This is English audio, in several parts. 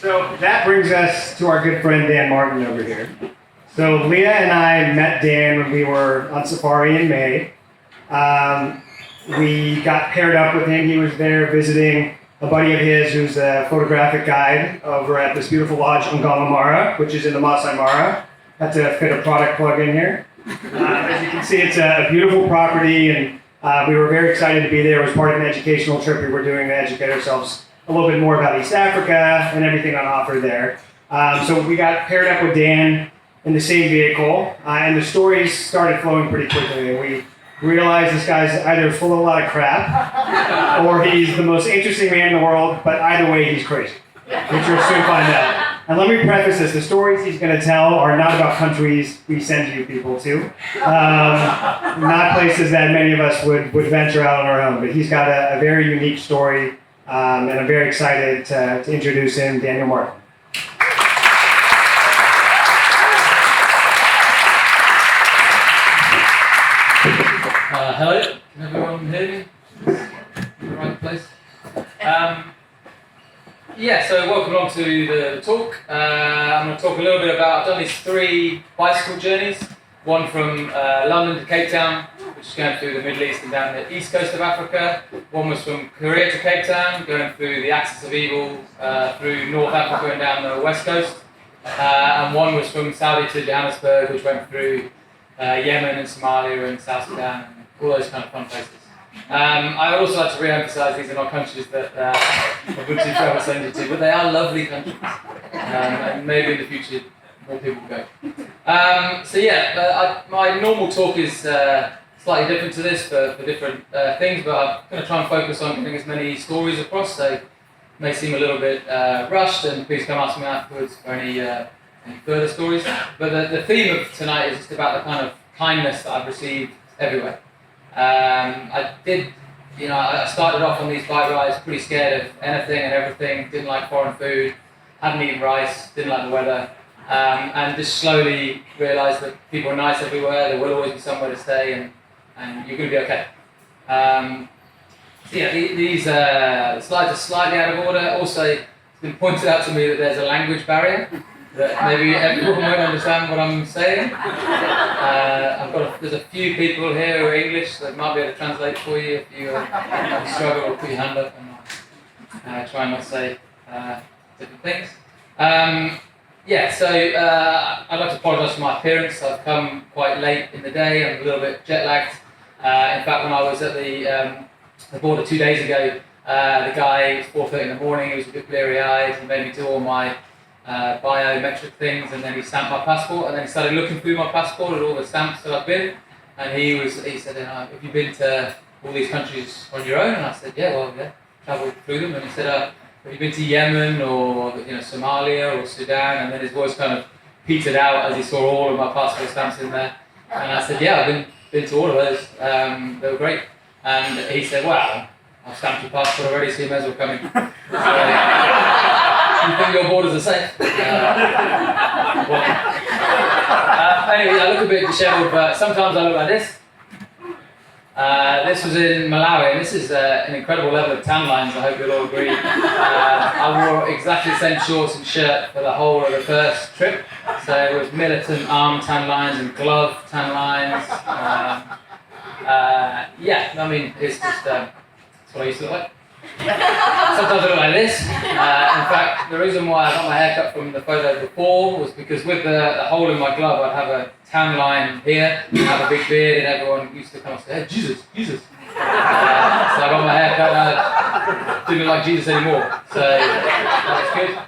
So that brings us to our good friend Dan Martin over here. So Leah and I met Dan when we were on safari in May. We got paired up with him. He was there visiting a buddy of his who's a photographic guide over at this beautiful lodge, Ngamamara, which is in the Masai Mara. Had to fit a product plug in here. As you can see, it's a beautiful property, and we were very excited to be there. It was part of an educational trip we were doing to educate ourselves a little bit more about East Africa and everything on offer there. So we got paired up with Dan in the same vehicle, and the stories started flowing pretty quickly. And we realized this guy's either full of a lot of crap, or he's the most interesting man in the world, but either way, he's crazy, which we'll soon find out. And let me preface this, the stories he's going to tell are not about countries we send you people to, not places that many of us would venture out on our own, but he's got a very unique story, and I'm very excited to introduce him, Daniel Martin. Hello, can everyone hear me? In the right place? So welcome along to the talk. I'm going to talk a little bit about, I've done these 3 bicycle journeys. One from London to Cape Town, which is going through the Middle East and down the east coast of Africa. One was from Korea to Cape Town, going through the axis of evil, through North Africa and down the west coast. And one was from Saudi to Johannesburg, which went through Yemen and Somalia and South Sudan, and all those kind of fun places. I also like to re-emphasize these are not countries that Ubuntu travel send you to, but they are lovely countries, and maybe in the future more people will go. My normal talk is slightly different to this for different things, but I'm going to try and focus on getting as many stories across, so it may seem a little bit rushed, and please come ask me afterwards for any further stories. But the theme of tonight is just about the kind of kindness that I've received everywhere. I started off on these bike rides pretty scared of anything and everything, didn't like foreign food, hadn't eaten rice, didn't like the weather, and just slowly realised that people are nice everywhere, there will always be somewhere to stay, and you're going to be okay. These slides are slightly out of order. Also, it's been pointed out to me that there's a language barrier, that maybe everyone won't understand what I'm saying. There's a few people here who are English that might be able to translate for you if you struggle, or put your hand up and try and not say different things. I'd like to apologise for my appearance. I've come quite late in the day, I'm a little bit jet lagged. In fact, when I was at the border 2 days ago, the guy, it was 4:30 in the morning, he was a bit bleary-eyed, he made me do all my biometric things, and then he stamped my passport, and then he started looking through my passport at all the stamps that I've been, and he said, have you been to all these countries on your own? And I said, yeah, travelled through them. And he said, have you been to Yemen or Somalia or Sudan? And then his voice kind of petered out as he saw all of my passport stamps in there, and I said, yeah, I've been to all of those, they were great. And he said, well, I've stamped your passport already, so you may as well come in. You think your borders are safe? Anyway, I look a bit dishevelled, but sometimes I look like this. This was in Malawi, and this is an incredible level of tan lines, I hope you'll all agree. I wore exactly the same shorts and shirt for the whole of the first trip. So it was militant arm tan lines and glove tan lines. It's just that's what I used to look like. Sometimes I look like this. In fact, the reason why I got my haircut from the photo before was because with the hole in my glove, I'd have a tan line here, have a big beard, and everyone used to come and say, hey, Jesus. So I got my haircut, and I didn't look like Jesus anymore. So that was good.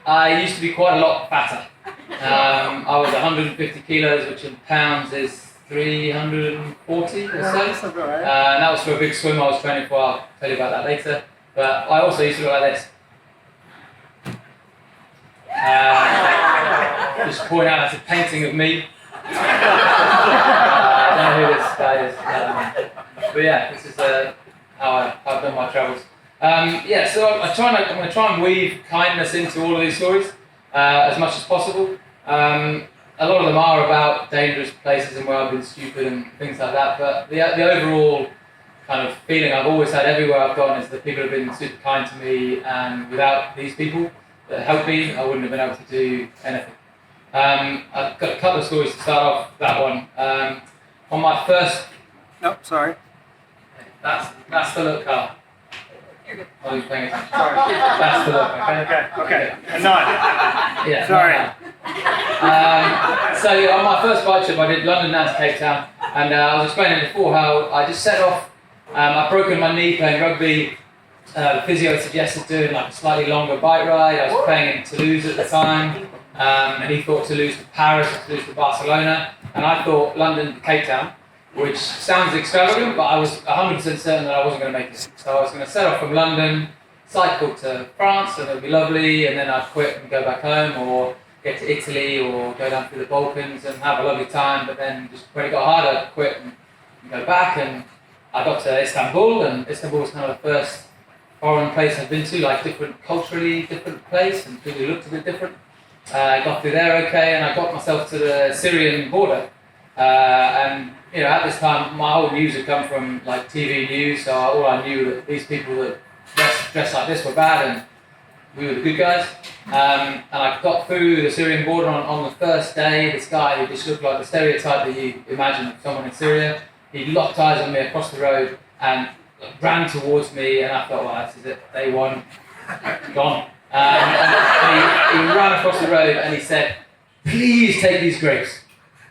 I used to be quite a lot fatter. I was 150 kilos, which in pounds is 340 or so. And that was for a big swim I was training for. I'll tell you about that later. But I also used to look like this. Just point out that's a painting of me. I don't know who this guy is. But yeah, this is how I've done my travels. So I'm going to try and weave kindness into all of these stories as much as possible. A lot of them are about dangerous places and where I've been stupid and things like that, but the overall kind of feeling I've always had everywhere I've gone is that people have been super kind to me, and without these people, that helped me, I wouldn't have been able to do anything. I've got a couple of stories to start off that one. On my first... Oh, sorry. That's the look car. Oh, you're paying attention. Sorry. That's the look, okay? Okay. And nod. Yeah. Sorry. So on my first bike trip, I did London down to Cape Town, and I was explaining before how I just set off. I'd broken my knee playing rugby. The physio suggested doing like a slightly longer bike ride. I was playing in Toulouse at the time, and he thought Toulouse to Paris, or Toulouse to Barcelona, and I thought London to Cape Town, which sounds extravagant, but I was 100% certain that I wasn't going to make it. So I was going to set off from London, cycle to France, and it would be lovely, and then I'd quit and go back home, or get to Italy, or go down through the Balkans and have a lovely time. But then just when it got harder, I'd quit and go back, and I got to Istanbul, and Istanbul was kind of the first foreign place I've been to, like culturally different place, and people looked a bit different. I got through there okay, and I got myself to the Syrian border. And at this time, my whole news had come from like TV news, so all I knew that these people that dressed like this were bad, and we were the good guys. And I got through the Syrian border on the first day. This guy who just looked like the stereotype that you imagine of someone in Syria, he locked eyes on me across the road and ran towards me, and I thought, well, this is it, day one, gone. And he ran across the road and he said, please take these grapes.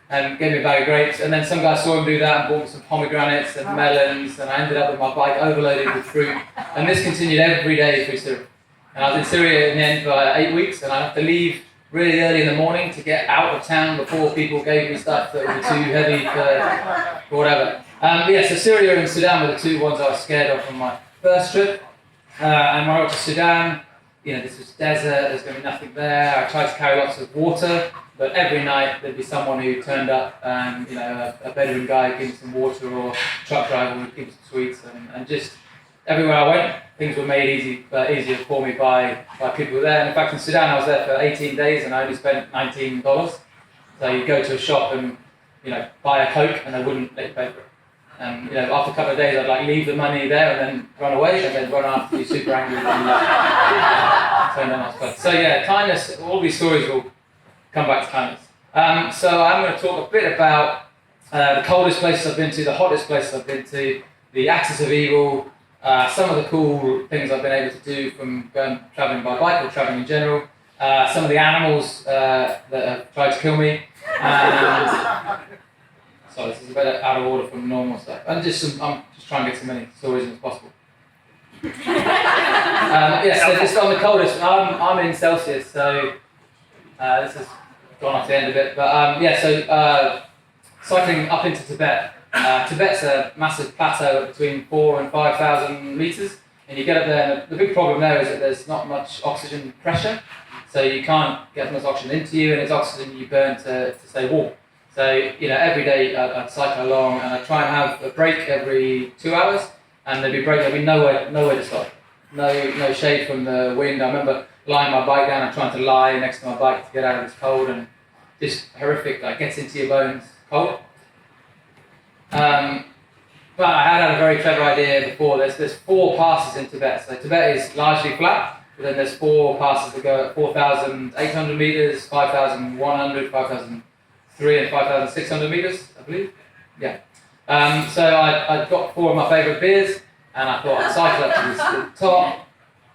And gave me a bag of grapes, and then some guy saw him do that and bought me some pomegranates and melons, and I ended up with my bike overloaded with fruit. And this continued every day through Syria. And I was in Syria in the end for 8 weeks, and I had to leave really early in the morning to get out of town before people gave me stuff that would be too heavy for whatever. So Syria and Sudan were the two ones I was scared of on my first trip. And when I got to Sudan, this was desert, there's going to be nothing there. I tried to carry lots of water, but every night there'd be someone who turned up, and a Bedouin guy would give me some water, or a truck driver would give me some sweets, and just everywhere I went, things were made easier for me by people there. And in fact, in Sudan, I was there for 18 days, and I only spent $19. So you go to a shop and buy a Coke, and they wouldn't let you pay for it. And after a couple of days, I'd leave the money there and then run away, and then run after you super angry and turn down my place. So yeah, kindness. All these stories will come back to kindness. So I'm going to talk a bit about the coldest places I've been to, the hottest places I've been to, the axis of evil, some of the cool things I've been able to do from traveling by bike or traveling in general, some of the animals that have tried to kill me, and sorry, this is a bit out of order from normal stuff, and I'm just trying to get as many stories as possible. So just on the coldest, I'm in Celsius, so this has gone off the end a bit, but cycling up into Tibet. Tibet's a massive plateau between 4,000 and 5,000 meters, and you get up there, and the big problem there is that there's not much oxygen pressure, so you can't get as much oxygen into you, and it's oxygen you burn to stay warm. So every day I'd cycle along, and I'd try and have a break every 2 hours, and there'd be nowhere to stop, no shade from the wind. I remember lying my bike down and trying to lie next to my bike to get out of this cold, and just horrific, like gets into your bones cold. But I had a very clever idea before. There's 4 passes in Tibet. So Tibet is largely flat, but then there's 4 passes that go at 4,800 meters, 5,100, 5,003, and 5,600 meters, I believe. Yeah. So I got 4 of my favourite beers, and I thought I'd cycle up to the top,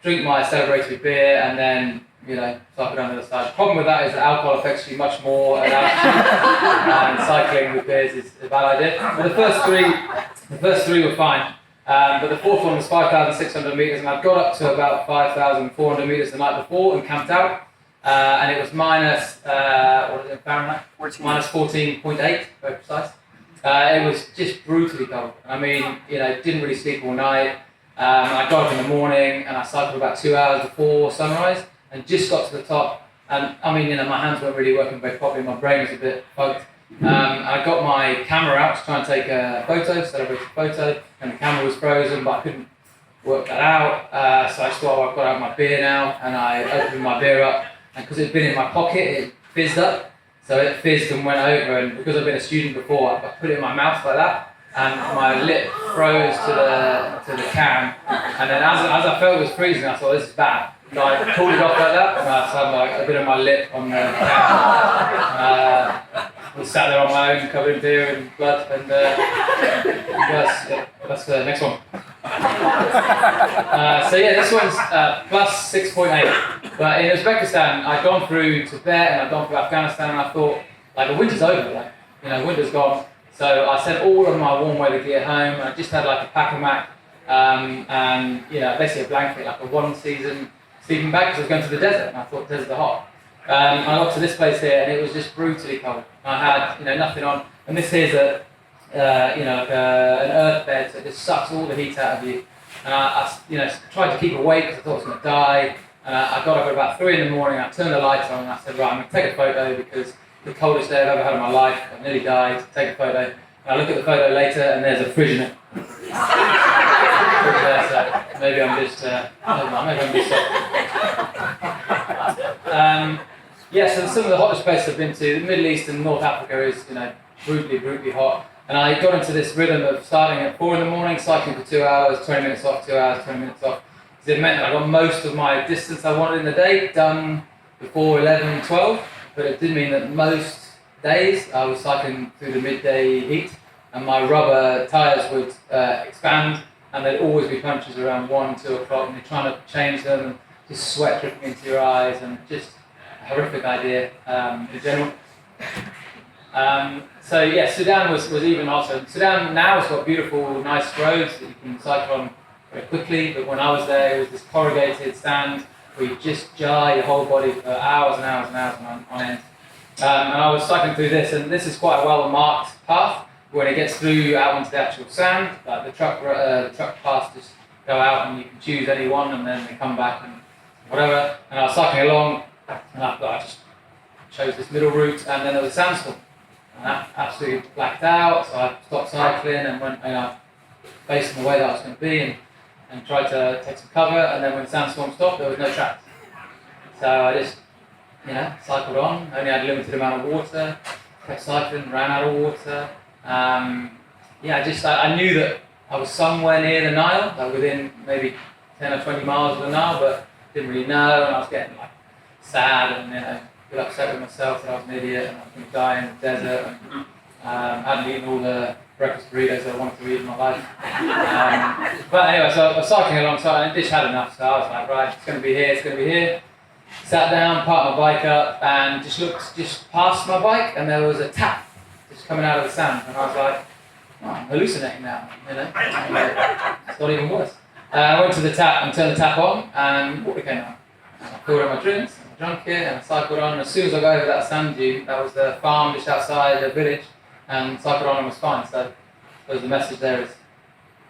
drink my celebratory beer, and then cycle down the other side. The problem with that is that alcohol affects you much more at altitude, and cycling with beers is a bad idea. But the first three were fine, but the 4th one was 5,600 meters, and I'd got up to about 5,400 meters the night before and camped out, and it was minus what is it, Fahrenheit? Minus 14.8, very precise. It was just brutally cold. I mean, didn't really sleep all night. I got up in the morning and I cycled about 2 hours before sunrise, and just got to the top, and I mean, my hands weren't really working very properly, my brain was a bit bugged. I got my camera out to try and take a celebratory photo, and the camera was frozen, but I couldn't work that out, so I just thought, I've got out my beer now, and I opened my beer up, and because it'd been in my pocket, it fizzed up, so it fizzed and went over, and because I've been a student before, I put it in my mouth like that, and my lip froze to the can, and then as I felt it was freezing, I thought, this is bad. like pulled it off like that, and I had to have like a bit of my lip on the camera. I was sat there on my own, covered in beer and blood, and that's the next one. So yeah, this one's plus 6.8. But in Uzbekistan, I'd gone through Tibet and I'd gone through Afghanistan, and I thought, like, the winter's over, like, winter's gone. So I sent all of my warm weather gear home, and I just had like a pack-a-mac, and basically a blanket, like a one-season sleeping bag, because I was going to the desert, and I thought deserts are hot. I got to this place here, and it was just brutally cold. I had nothing on, and this here's an earth bed, so it just sucks all the heat out of you. And I tried to keep awake because I thought I was going to die. And I got up at about 3 in the morning, I turned the lights on, and I said, right, I'm going to take a photo because the coldest day I've ever had in my life, I nearly died, take a photo. And I look at the photo later, and there's a fridge in it. So maybe I'm just, so some of the hottest places I've been to, the Middle East and North Africa is, brutally hot. And I got into this rhythm of starting at 4 in the morning, cycling for 2 hours, 20 minutes off, 2 hours, 20 minutes off. So it meant that I got most of my distance I wanted in the day done before 11, 12, but it did mean that most days I was cycling through the midday heat, and my rubber tyres would expand, and there'd always be punches around 1, 2 o'clock, and you're trying to change them, and just sweat dripping into your eyes, and just a horrific idea in general. Sudan was even hotter. Sudan now has got beautiful, nice roads that you can cycle on very quickly, but when I was there, it was this corrugated sand where you just jar your whole body for hours and hours and hours on end. And I was cycling through this, and this is quite a well-marked path. When it gets through out onto the actual sand, like the truck paths just go out, and you can choose any one, and then they come back and whatever. And I was cycling along, and I just chose this middle route, and then there was a sandstorm. And that absolutely blacked out, so I stopped cycling and went based on the way that I was going to be, and tried to take some cover, and then when the sandstorm stopped, there was no tracks. So I just, cycled on, only had a limited amount of water, kept cycling, ran out of water. I knew that I was somewhere near the Nile, like within maybe 10 or 20 miles of the Nile, but didn't really know, and I was getting sad and a bit upset with myself that I was an idiot and I was going to die in the desert, and hadn't eaten all the breakfast burritos that I wanted to eat in my life. But anyway, so I was cycling alongside, and I just had enough, so I was like, right, it's going to be here. Sat down, parked my bike up, and just looked past my bike, and there was a tap just coming out of the sand, and I was like, oh, I'm hallucinating now, It's not even worse. I went to the tap and turned the tap on, and water came out. And I filled up my drinks, and I drank it, and I cycled on, and as soon as I got over that sand dune, that was the farm just outside the village, and cycled on and was fine. So the message there is,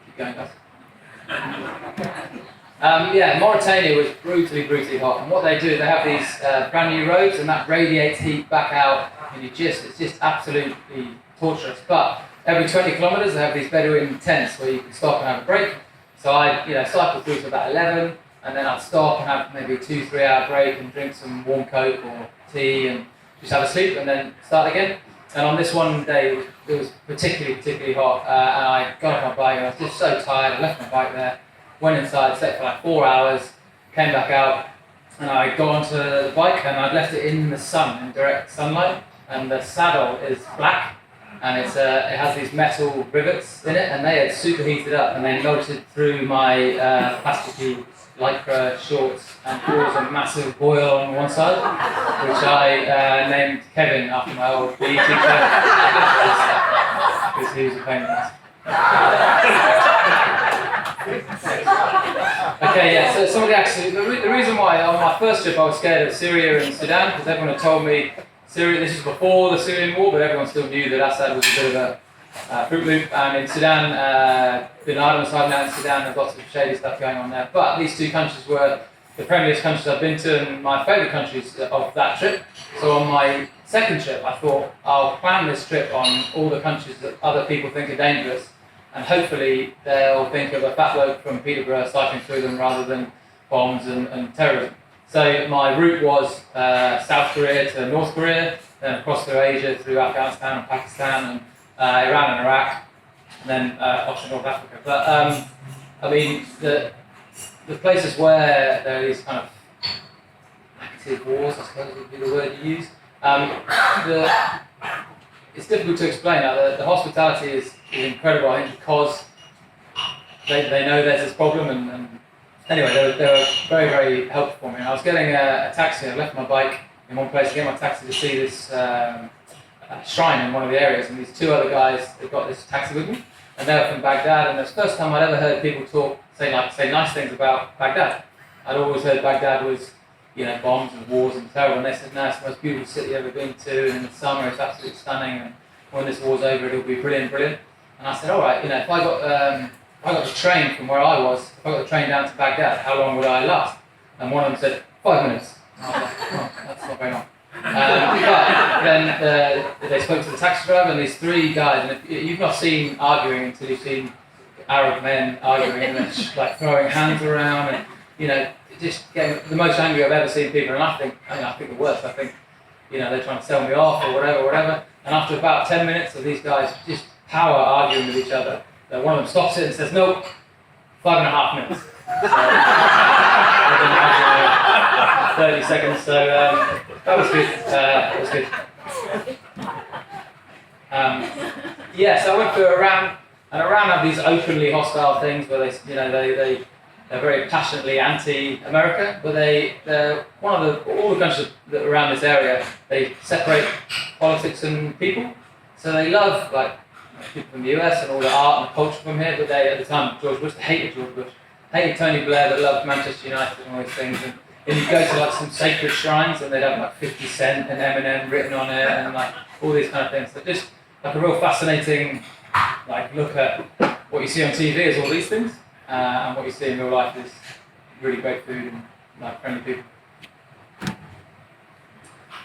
keep going, guys. Mauritania was brutally hot, and what they do is they have these brand new roads, and that radiates heat back out, and it's just absolutely torturous. But every 20 kilometers they have these Bedouin tents where you can stop and have a break. So I cycled through to about 11, and then I'd stop and have maybe a 2-3 hour break and drink some warm Coke or tea and just have a sleep and then start again. And on this one day it was particularly hot, and I got off my bike and I was just so tired. I left my bike there, went inside, slept for like 4 hours, came back out, and I got onto the bike, and I'd left it in the sun, in direct sunlight, and the saddle is black, and it has these metal rivets in it, and they had superheated up, and they melted through my plasticky lycra shorts and caused a massive boil on one side, which I named Kevin after my old PE teacher, because he was a pain in the ass. So some of the reason why on my first trip I was scared of Syria and Sudan, because everyone had told me Syria, this was before the Syrian war, but everyone still knew that Assad was a bit of a Fruit Loop, and in Sudan, Bin Laden was hiding out in Sudan. There's lots of shady stuff going on there. But these two countries were the friendliest countries I've been to, and my favourite countries of that trip. So on my second trip, I thought I'll plan this trip on all the countries that other people think are dangerous, and hopefully they'll think of a fat bloke from Peterborough cycling through them rather than bombs and terrorism. So my route was South Korea to North Korea, then across through Asia, through Afghanistan and Pakistan, and Iran and Iraq, and then off to North Africa. But the places where there are these kind of intensity of wars, I suppose would be the word you use. It's difficult to explain. The hospitality is incredible, I think, because they know there's this problem, and anyway, they were very, very helpful for me. And I was getting a taxi. I left my bike in one place to get my taxi to see this shrine in one of the areas, and these two other guys, they got this taxi with me, and they were from Baghdad, and it was the first time I'd ever heard people say nice things about Baghdad. I'd always heard Baghdad was, bombs and wars and terrible, and they said, no, it's the most beautiful city I've ever been to, and in the summer it's absolutely stunning, and when this war's over it'll be brilliant. And I said, all right, if I got the train from where I was, if I got the train down to Baghdad, how long would I last? And one of them said, 5 minutes. And I was like, oh, that's not very long. But then they spoke to the taxi driver, and these three guys, and if you've not seen arguing until you've seen Arab men arguing and they're throwing hands around and just getting the most angry I've ever seen people. And I think the worst. I think they're trying to sell me off or whatever. And after about 10 minutes of these guys just power arguing with each other, one of them stops it and says, "No, 5.5 minutes." So, I've been arguing 30 seconds. So that was good. That was good. So I went through Iran, and Iran have these openly hostile things where they're very passionately anti-America, but they're one of all the countries that are around this area, they separate politics and people. So they love people from the US and all the art and the culture from here, but they, at the time, George Bush, they hated George Bush, hated Tony Blair, that loved Manchester United and all these things. And you go to some sacred shrines and they'd have 50 Cent and Eminem written on it and all these kind of things. So just a real fascinating look at what you see on TV is all these things. And what you see in real life is really great food and friendly people.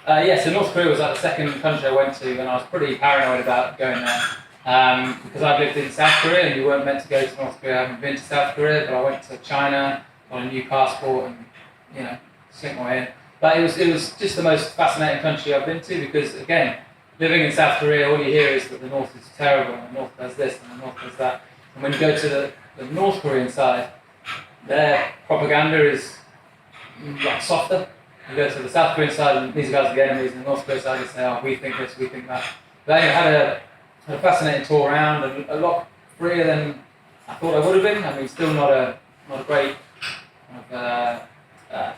So North Korea was the second country I went to, and I was pretty paranoid about going there. Because I've lived in South Korea, and you weren't meant to go to North Korea. I haven't been to South Korea, but I went to China on a new passport and, slipped my way in. But it was just the most fascinating country I've been to because, again, living in South Korea, all you hear is that the North is terrible, and the North does this, and the North does that. And when you go to the North Korean side, their propaganda is softer. You go to the South Korean side, and these guys are the enemies, and the North Korean side, they say, oh, we think this, we think that. But anyway, I had a fascinating tour around, and a lot freer than I thought I would have been. I mean, still not a great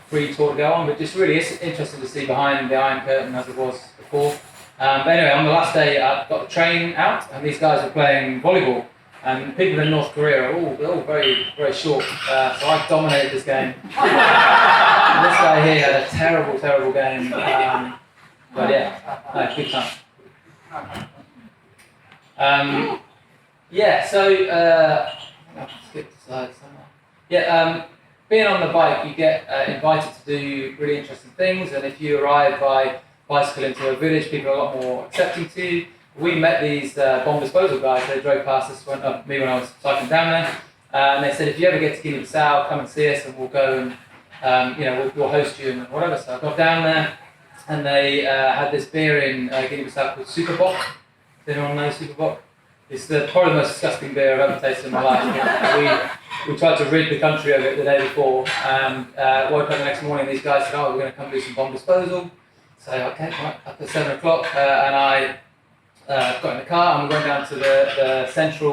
free tour to go on, but just really interesting to see behind the Iron Curtain as it was before. But anyway, on the last day, I got the train out, and these guys were playing volleyball. And people in North Korea are all very, very short, so I dominated this game. And this guy here had a terrible, terrible game. But yeah, good time. I'll skip the slides somewhere. Being on the bike, you get invited to do really interesting things, and if you arrive by bicycle into a village, people are a lot more accepting to you. We met these bomb disposal guys. They drove past us, went up me when I was cycling down there, and they said, if you ever get to Guinea-Bissau, come and see us, and we'll go and we'll host you and whatever. So I got down there, and they had this beer in Guinea-Bissau called Super Bock. Does anyone know Super Bock? It's probably the most disgusting beer I've ever tasted in my life. We tried to rid the country of it the day before, and woke up the next morning. These guys said, "Oh, we're going to come do some bomb disposal." So okay, right, up at 7 o'clock, and I. Got in the car and we went down to the centre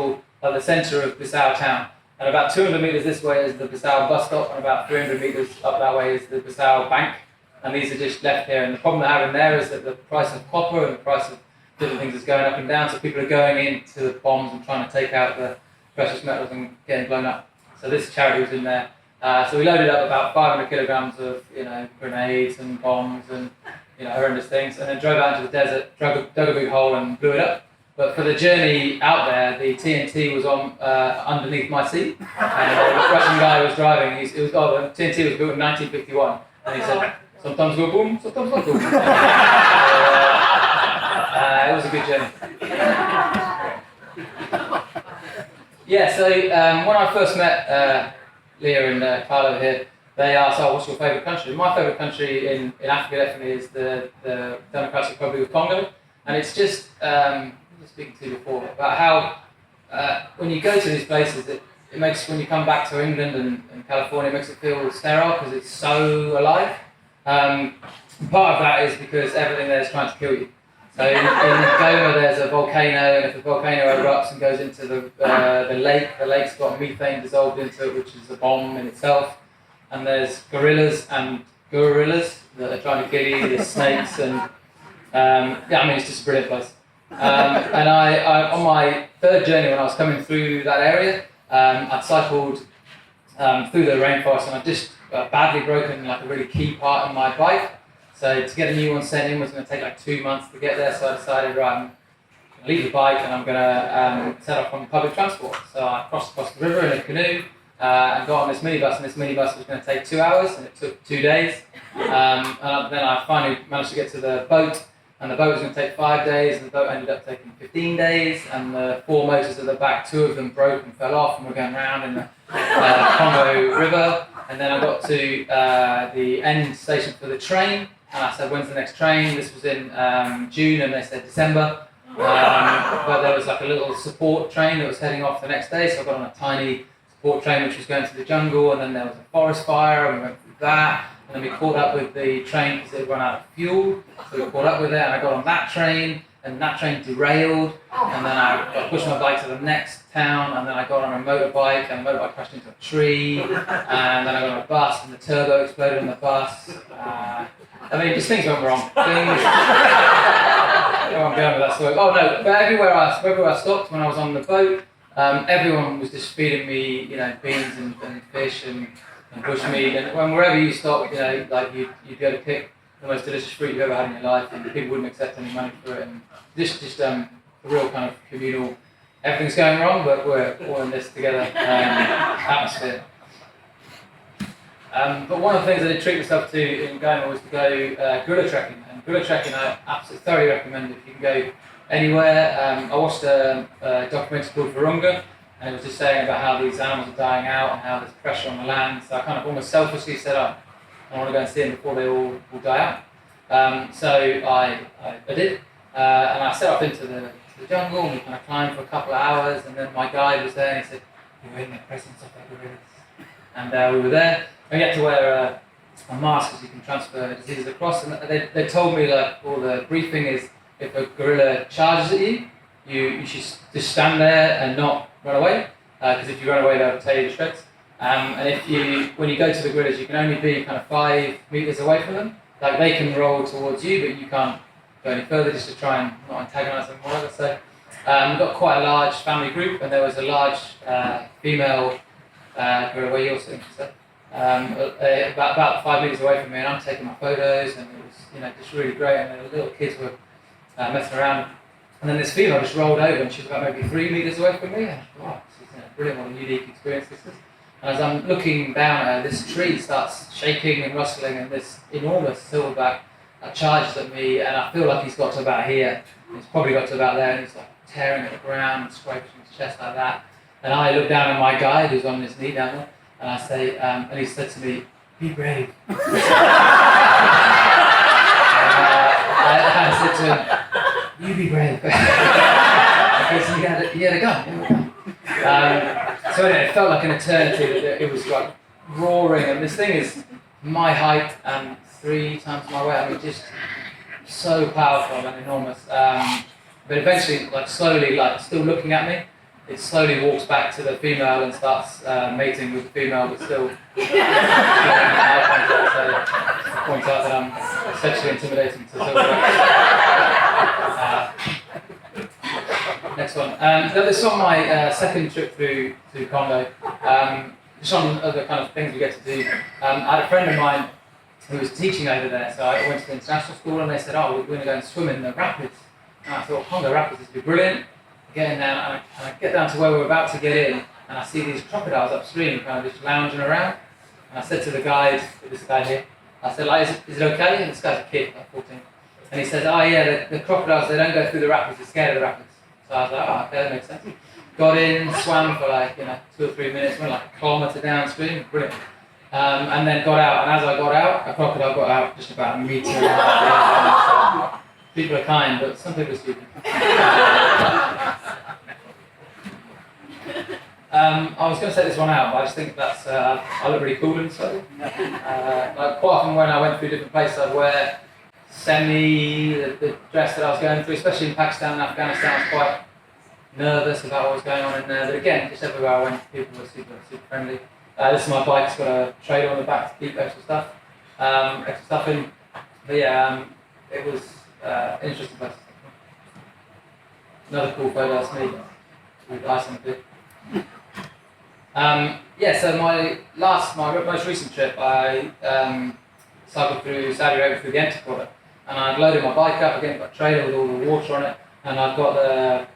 of Bissau town. And about 200 metres this way is the Bissau bus stop, and about 300 metres up that way is the Bissau bank. And these are just left here. And the problem they're having there is that the price of copper and the price of different things is going up and down. So people are going into the bombs and trying to take out the precious metals and getting blown up. So this charity was in there. So we loaded up about 500 kilograms of grenades and bombs and horrendous things, and then drove out into the desert, dug a big hole and blew it up. But for the journey out there, the TNT was on underneath my seat, and the Russian guy was driving. The TNT was built in 1951, and he said, "Sometimes go boom, sometimes not go boom." It was a good journey. When I first met Leah and Carlo here, they asked, "Oh, what's your favourite country?" My favourite country in Africa definitely is the Democratic Republic of Congo, and it's just I was speaking to you before about how when you go to these places, it makes when you come back to England and California, it makes it feel sterile because it's so alive. Part of that is because everything there is trying to kill you. So in Goma there's a volcano, and if the volcano erupts and goes into the lake's got methane dissolved into it, which is a bomb in itself. And there's gorillas that are trying to kill you, there's snakes, and it's just a brilliant place. And I on my third journey, when I was coming through that area, I'd cycled through the rainforest, and I just badly broken like a really key part in my bike. So to get a new one sent in was going to take like 2 months to get there. So I decided, right, I'm going to leave the bike and I'm going to set off on public transport. So I crossed across the river in a canoe and got on this minibus, and this minibus was going to take 2 hours, and it took 2 days. And then I finally managed to get to the boat, and the boat was going to take 5 days, and the boat ended up taking 15 days, and the 4 motors at the back, 2 of them broke and fell off, and we're going round in the Congo River. And then I got to the end station for the train, and I said, when's the next train? This was in June, and they said December. But there was like a little support train that was heading off the next day, so I got on a tiny support train which was going to the jungle, and then there was a forest fire, and we went through that. And then we caught up with the train because it had run out of fuel, so we caught up with it, and I got on that train, and that train derailed, and then I pushed my bike to the next town, and then I got on a motorbike, and the motorbike crashed into a tree, and then I got on a bus, and the turbo exploded on the bus. Just things went wrong. I'm going with that story. Oh no, but everywhere I stopped when I was on the boat, everyone was just feeding me, beans and fish and bushmeat, and wherever you stop, like you'd go to pick the most delicious fruit you've ever had in your life, and people wouldn't accept any money for it, and just a real kind of communal, everything's going wrong, but we're all in this together atmosphere. But one of the things I did treat myself to in Goma was to go gorilla trekking, and gorilla trekking I absolutely thoroughly recommend if you can go anywhere. I watched a documentary called Virunga, and it was just saying about how these animals are dying out and how there's pressure on the land, so I kind of almost selfishly said, I want to go and see them before they all die out. So I did, and I set off into the jungle, and we kind of climbed for a couple of hours, and then my guide was there, and he said, "You're in the presence of the gorillas." And we were there. We had to wear a mask because you can transfer diseases across, and they told me, like, the briefing is, if a gorilla charges at you, you should just stand there and not run away, because if you run away, they'll tear you to shreds. And when you go to the gorillas, you can only be kind of 5 meters away from them. Like, they can roll towards you, but you can't go any further, just to try and not antagonize them or whatever. So we got quite a large family group, and there was a large female gorilla, where you're sitting, so, about 5 meters away from me, and I'm taking my photos, and it was just really great, and the little kids were messing around. And then this female just rolled over, and she was about maybe 3 meters away from me, and I thought, wow, this is brilliant, what a unique experience this is. And as I'm looking down at her, this tree starts shaking and rustling, and this enormous silverback charges at me, and I feel like he's got to about here. He's probably got to about there, and he's like tearing at the ground and scraping his chest like that. And I look down at my guide who's on his knee down there, and I say, and he said to me, "Be brave." I said to him, "You be brave." Because he had a gun. So anyway, it felt like an eternity. It was like roaring, and this thing is my height and 3 times my weight. Just so powerful and enormous. But eventually, like slowly, like still looking at me, it slowly walks back to the female and starts mating with the female, but still eye contact. So it points out that I'm sexually intimidating to next one. This is on my second trip through Congo. Just on other kind of things we get to do. I had a friend of mine who was teaching over there, so I went to the international school, and they said, "Oh, we're going to go and swim in the rapids." And I thought, Congo rapids would be brilliant. Get in there, and I get down to where we're about to get in, and I see these crocodiles upstream, kind of just lounging around. And I said to the guide, this guy here, I said, like, is it okay? And this guy's a kid, like 14. And he says, "Oh yeah, the crocodiles, they don't go through the rapids, they're scared of the rapids." So I was like, "Oh, okay, that makes sense." Got in, swam for like 2 or 3 minutes, went like a kilometre downstream, brilliant. And then got out, and as I got out, a crocodile got out just about a metre and a half. So people are kind, but some people are stupid. I was going to set this one out, but I just think that's I look really cool in so. Like quite often when I went through different places, I'd wear the dress that I was going through, especially in Pakistan and Afghanistan. I was quite nervous about what was going on in there, but again, just everywhere I went, people were super friendly. This is my bike. It's got a trailer on the back to keep extra stuff in. But yeah, it was an interesting place. Another cool photo, that's me with ice on the tip. Yeah, so my most recent trip, I cycled through Saudi Arabia through the empty quarter, and I'd loaded my bike up, again got a trailer with all the water on it, and I've got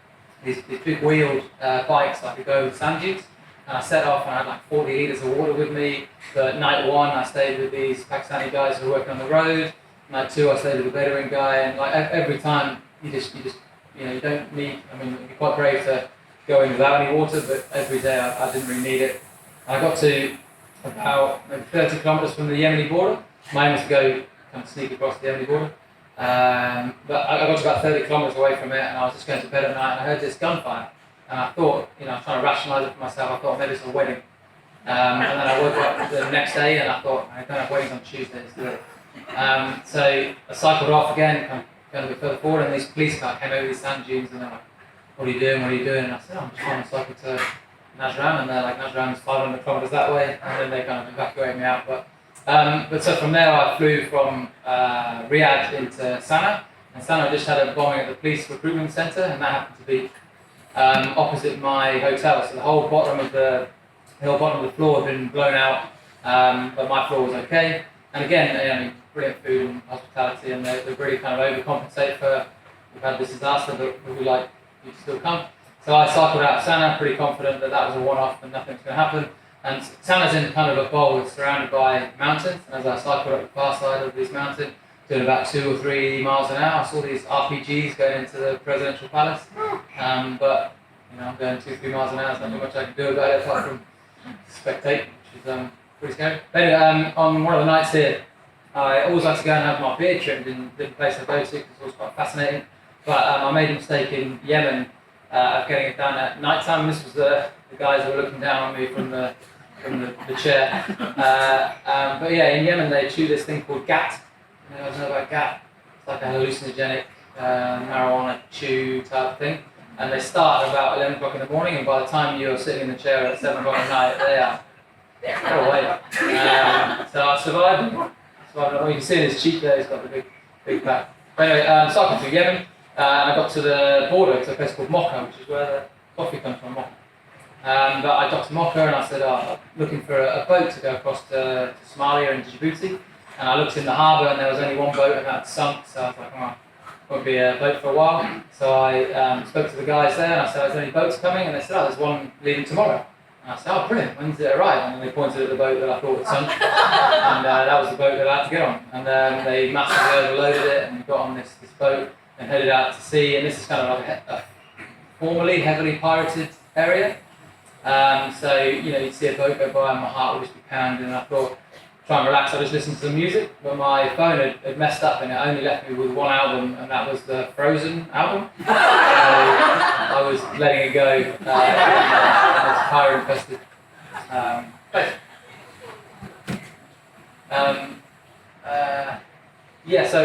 these big wheeled bikes so I could go over the sand dunes, and I set off and I had like 40 litres of water with me. But night one I stayed with these Pakistani guys who were working on the road. Night two I stayed with a Bedouin guy, and like every time you don't need, I mean it'd be quite brave to go in without any water, but every day I didn't really need it. I got to about maybe 30 kilometres from the Yemeni border. My aim was to go kind of sneak across the Yemeni border. But I got to about 30 kilometres away from it, and I was just going to bed at night, and I heard this gunfire. And I thought, I was trying to rationalise it for myself, I thought maybe it's a wedding. And then I woke up the next day, and I thought, I don't have weddings on Tuesday, let's do it. So I cycled off again, kind of going a bit further forward, and these police cars came over these sand dunes, and they're like, what are you doing? And I said, I'm just trying to cycle to Najran, and they're like, Najran's 500 kilometres that way, and then they kind of evacuated me out. But so from there I flew from Riyadh into Sana'a, and Sana'a just had a bombing at the police recruitment centre, and that happened to be opposite my hotel. So the whole bottom of the floor had been blown out, but my floor was okay. And again, brilliant food and hospitality, and they really kind of overcompensate for we've had this disaster, but we like you to still come. So I cycled out of Sana'a, pretty confident that was a one-off and nothing's going to happen. And Sana'a's in kind of a bowl, it's surrounded by mountains. And as I cycled up the far side of this mountain, doing about 2 or 3 miles an hour, I saw these RPGs going into the presidential palace. But I'm going 2-3 miles an hour, there's not much I can do about it apart from spectate, which is pretty scary. But anyway, on one of the nights here, I always like to go and have my beard trimmed in different places I go to, because it's always quite fascinating. But I made a mistake in Yemen of getting it done at night time. This was the guys who were looking down on me from the chair. But yeah, in Yemen they chew this thing called gat. You guys know about gat? It's like a hallucinogenic marijuana chew type thing. And they start at about 11 o'clock in the morning, and by the time you're sitting in the chair at 7 o'clock at night, they're away. So I survived. Well, you can see his cheek there, he's got the big pack. But anyway, cycled through Yemen, and I got to the border to a place called Mocha, which is where the coffee comes from, Mocha. But I got to Mocha and I said, I'm looking for a boat to go across to Somalia and Djibouti. And I looked in the harbour and there was only one boat and that had sunk, so I was like, won't be a boat for a while. So I spoke to the guys there and I said, is there any boats coming? And they said, there's one leaving tomorrow. And I said, brilliant, when does it arrive? And then they pointed at the boat that I thought had sunk. And that was the boat that I had to get on. And they massively overloaded it and we got on this boat and headed out to sea. And this is kind of like a formerly heavily pirated area. So, you'd see a boat go by and my heart would just be pounding, and I thought, try and relax, I just listened to the music, but my phone had messed up and it only left me with one album, and that was the Frozen album. So I was letting it go in this pirate-infested place. So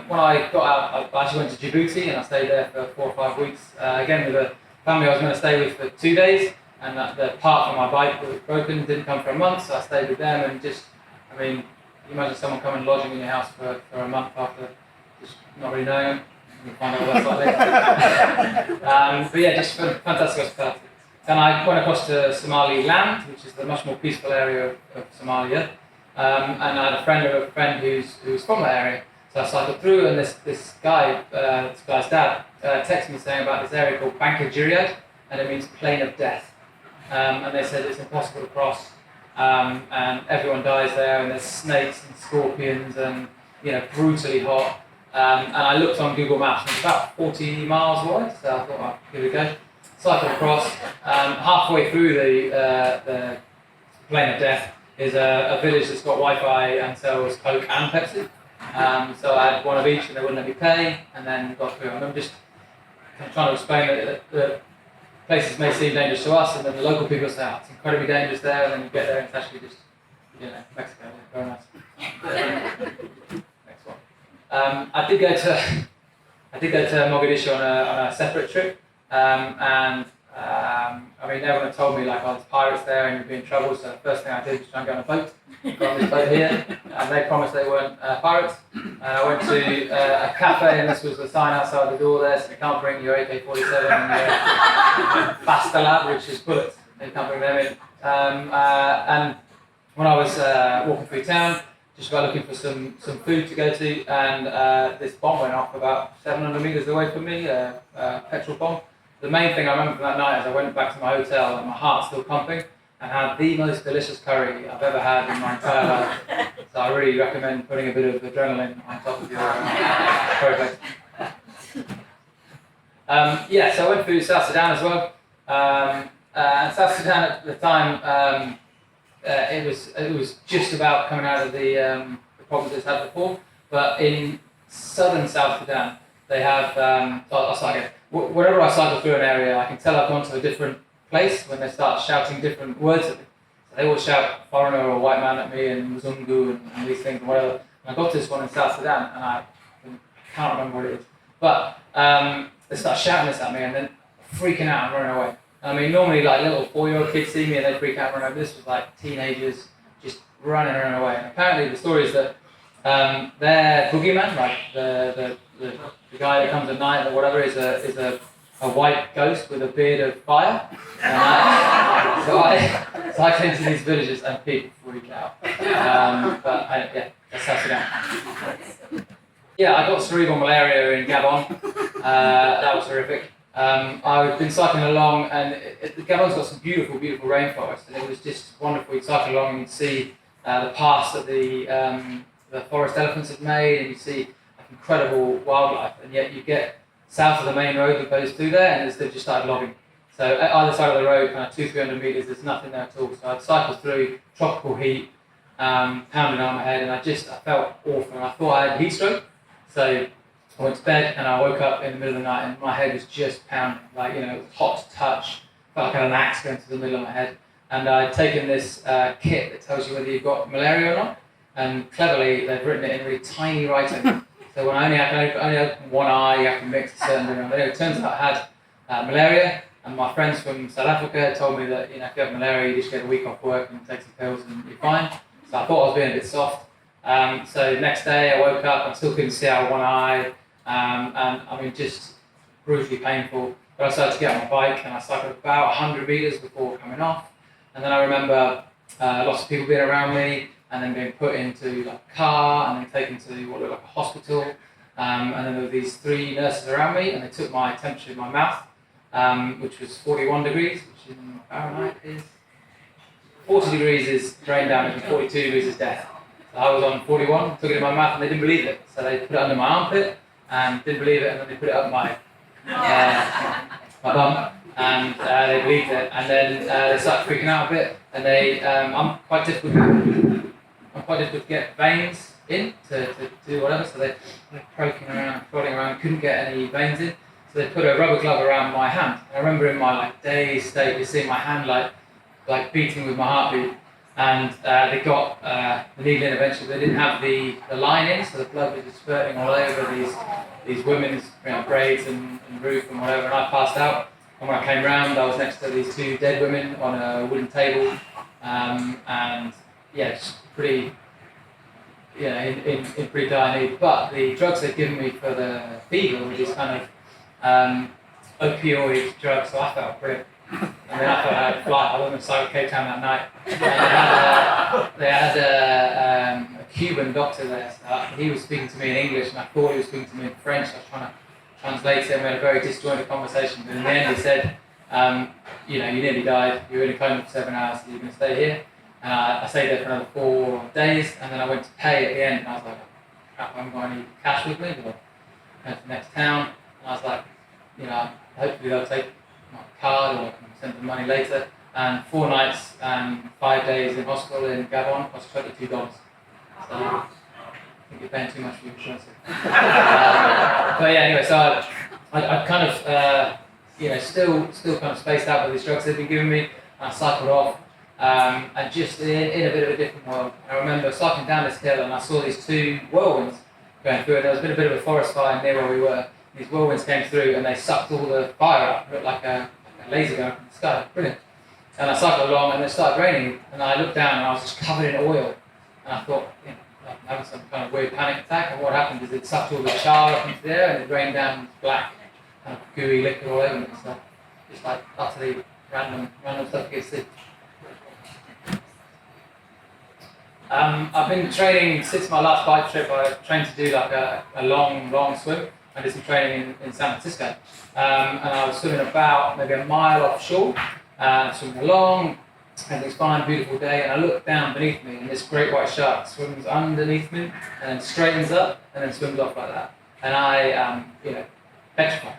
when I got out, I actually went to Djibouti and I stayed there for 4 or 5 weeks, again with a family I was going to stay with for 2 days. And the part for my bike that was broken didn't come for a month, so I stayed with them and you imagine someone coming lodging in your house for a month after just not really knowing them. You find out what that's like later. But yeah, just fantastic hospitality. And I went across to Somaliland, which is the much more peaceful area of Somalia. And I had a friend who's from that area. So I cycled through, and this guy's dad texted me saying about this area called Banka Jiriad, and it means plain of death. And they said it's impossible to cross, and everyone dies there, and there's snakes and scorpions, and brutally hot. And I looked on Google Maps, and it's about 40 miles away, so I thought, here we go. Cycled across. Halfway through the plain of death is a village that's got Wi-Fi and sells Coke and Pepsi. So I had one of each, and they wouldn't let me pay, and then got through. And I'm just trying to explain that the places may seem dangerous to us, and then the local people say, oh, it's incredibly dangerous there, and then you get there and it's actually just, Mexico. Yeah, very nice. Next one. I did go to Mogadishu on a separate trip, and everyone had told me like, oh, there's pirates there and you'd be in trouble. So the first thing I did was try and get on a boat. Got on this boat here, and they promised they weren't pirates. And I went to a cafe, and this was the sign outside the door there, so you can't bring your AK-47 and your Bastalab, which is bullets. You can't bring them in. And when I was walking through town, just about looking for some food to go to, and this bomb went off about 700 meters away from me, a petrol bomb. The main thing I remember from that night is I went back to my hotel and my heart's still pumping, and had the most delicious curry I've ever had in my entire life. So I really recommend putting a bit of adrenaline on top of your curry plate. So I went through South Sudan as well. And South Sudan at the time, it was just about coming out of the problems it's had before. But in southern South Sudan, they have. I'll start again. Whenever I cycle through an area, I can tell I've gone to a different place when they start shouting different words at me. So they all shout foreigner or white man at me and Mzungu and these things and whatever. And I got to this one in South Sudan and I can't remember what it is. But they start shouting this at me and then freaking out and running away. I mean, normally like little 4-year-old kids see me and they freak out and run away. This was like teenagers just running and running away. And apparently the story is that their boogeyman, like the guy that comes at night or whatever, is a white ghost with a beard of fire. So I cycle into these villages and people freak out. That's South Sudan. Yeah, I got cerebral malaria in Gabon. That was horrific. I've been cycling along, and Gabon's got some beautiful, beautiful rainforest, and it was just wonderful. You'd cycle along and you'd see the paths that the forest elephants had made, and you see like, incredible wildlife, and yet you get south of the main road that goes through there, and they've just started logging. So at either side of the road, kind of 200-300 meters, there's nothing there at all. So I'd cycled through tropical heat, pounding on my head, and I felt awful. And I thought I had heat stroke. So I went to bed, and I woke up in the middle of the night, and my head was just pounding. Like, it was hot to touch. Felt like I had an axe going to the middle of my head. And I'd taken this kit that tells you whether you've got malaria or not. And cleverly, they've written it in really tiny writing. So when I can only open one eye, you have to mix a certain amount. Anyway, it turns out I had malaria, and my friends from South Africa told me that if you have malaria, you just get a week off work and take some pills and you're fine. So I thought I was being a bit soft. So the next day I woke up, I still couldn't see out of one eye, and just brutally painful. But I started to get on my bike, and I cycled about 100 meters before coming off. And then I remember lots of people being around me, and then being put into like a car, and then taken to what looked like a hospital. And then there were these 3 nurses around me, and they took my temperature in my mouth, which was 41 degrees, which in Fahrenheit is 40 degrees is brain damage, and 42 degrees is death. So I was on 41, took it in my mouth, and they didn't believe it. So they put it under my armpit, and didn't believe it, and then they put it up my bum, and they believed it. And then they started freaking out a bit, and I'm quite difficult to get veins in to do whatever, so they're poking around, prodding around, couldn't get any veins in, so they put a rubber glove around my hand. And I remember in my dazed state, you see my hand like beating with my heartbeat, and they got the needle in eventually. They didn't have the line in, so the blood was just spurting all over these women's braids and roof and whatever, and I passed out. And when I came round, I was next to these 2 dead women on a wooden table, and just pretty, in pretty dire need. But the drugs they'd given me for the fever were these kind of opioid drugs, so I felt brilliant. And then I thought I had a flight. I wasn't inside Cape Town that night. And they had a Cuban doctor there. So he was speaking to me in English, and I thought he was speaking to me in French. I was trying to translate it, and we had a very disjointed conversation. But in the end, he said, you nearly died. You were in a coma for 7 hours, so you're going to stay here. And I stayed there for another 4 days, and then I went to pay at the end, and I was like, crap, I haven't got any cash with me. But I went to the next town, and I was like, hopefully they'll take my card, or I can send them money later. And 4 nights and 5 days in hospital in Gabon cost $22. So I think you're paying too much for your insurance. But yeah, anyway, so I kind of, still kind of spaced out with these drugs they'd been giving me. And I cycled off, and just in a bit of a different world. I remember cycling down this hill and I saw these two whirlwinds going through, and there was been a bit of a forest fire near where we were. These whirlwinds came through and they sucked all the fire up, looked like a laser going from the sky. Brilliant. And I cycled along and it started raining, and I looked down and I was just covered in oil. And I thought, like I'm having some kind of weird panic attack. And what happened is it sucked all the char up into the air and it rained down black, kind of gooey liquid all over me. So just like utterly random stuff you get to see. I've been training since my last bike trip. I trained to do like a long swim. I did some training in San Francisco, and I was swimming about maybe a mile offshore, swimming along. Everything's fine, beautiful day, and I look down beneath me, and this great white shark swims underneath me, and then straightens up, and then swims off like that. And I am, petrified.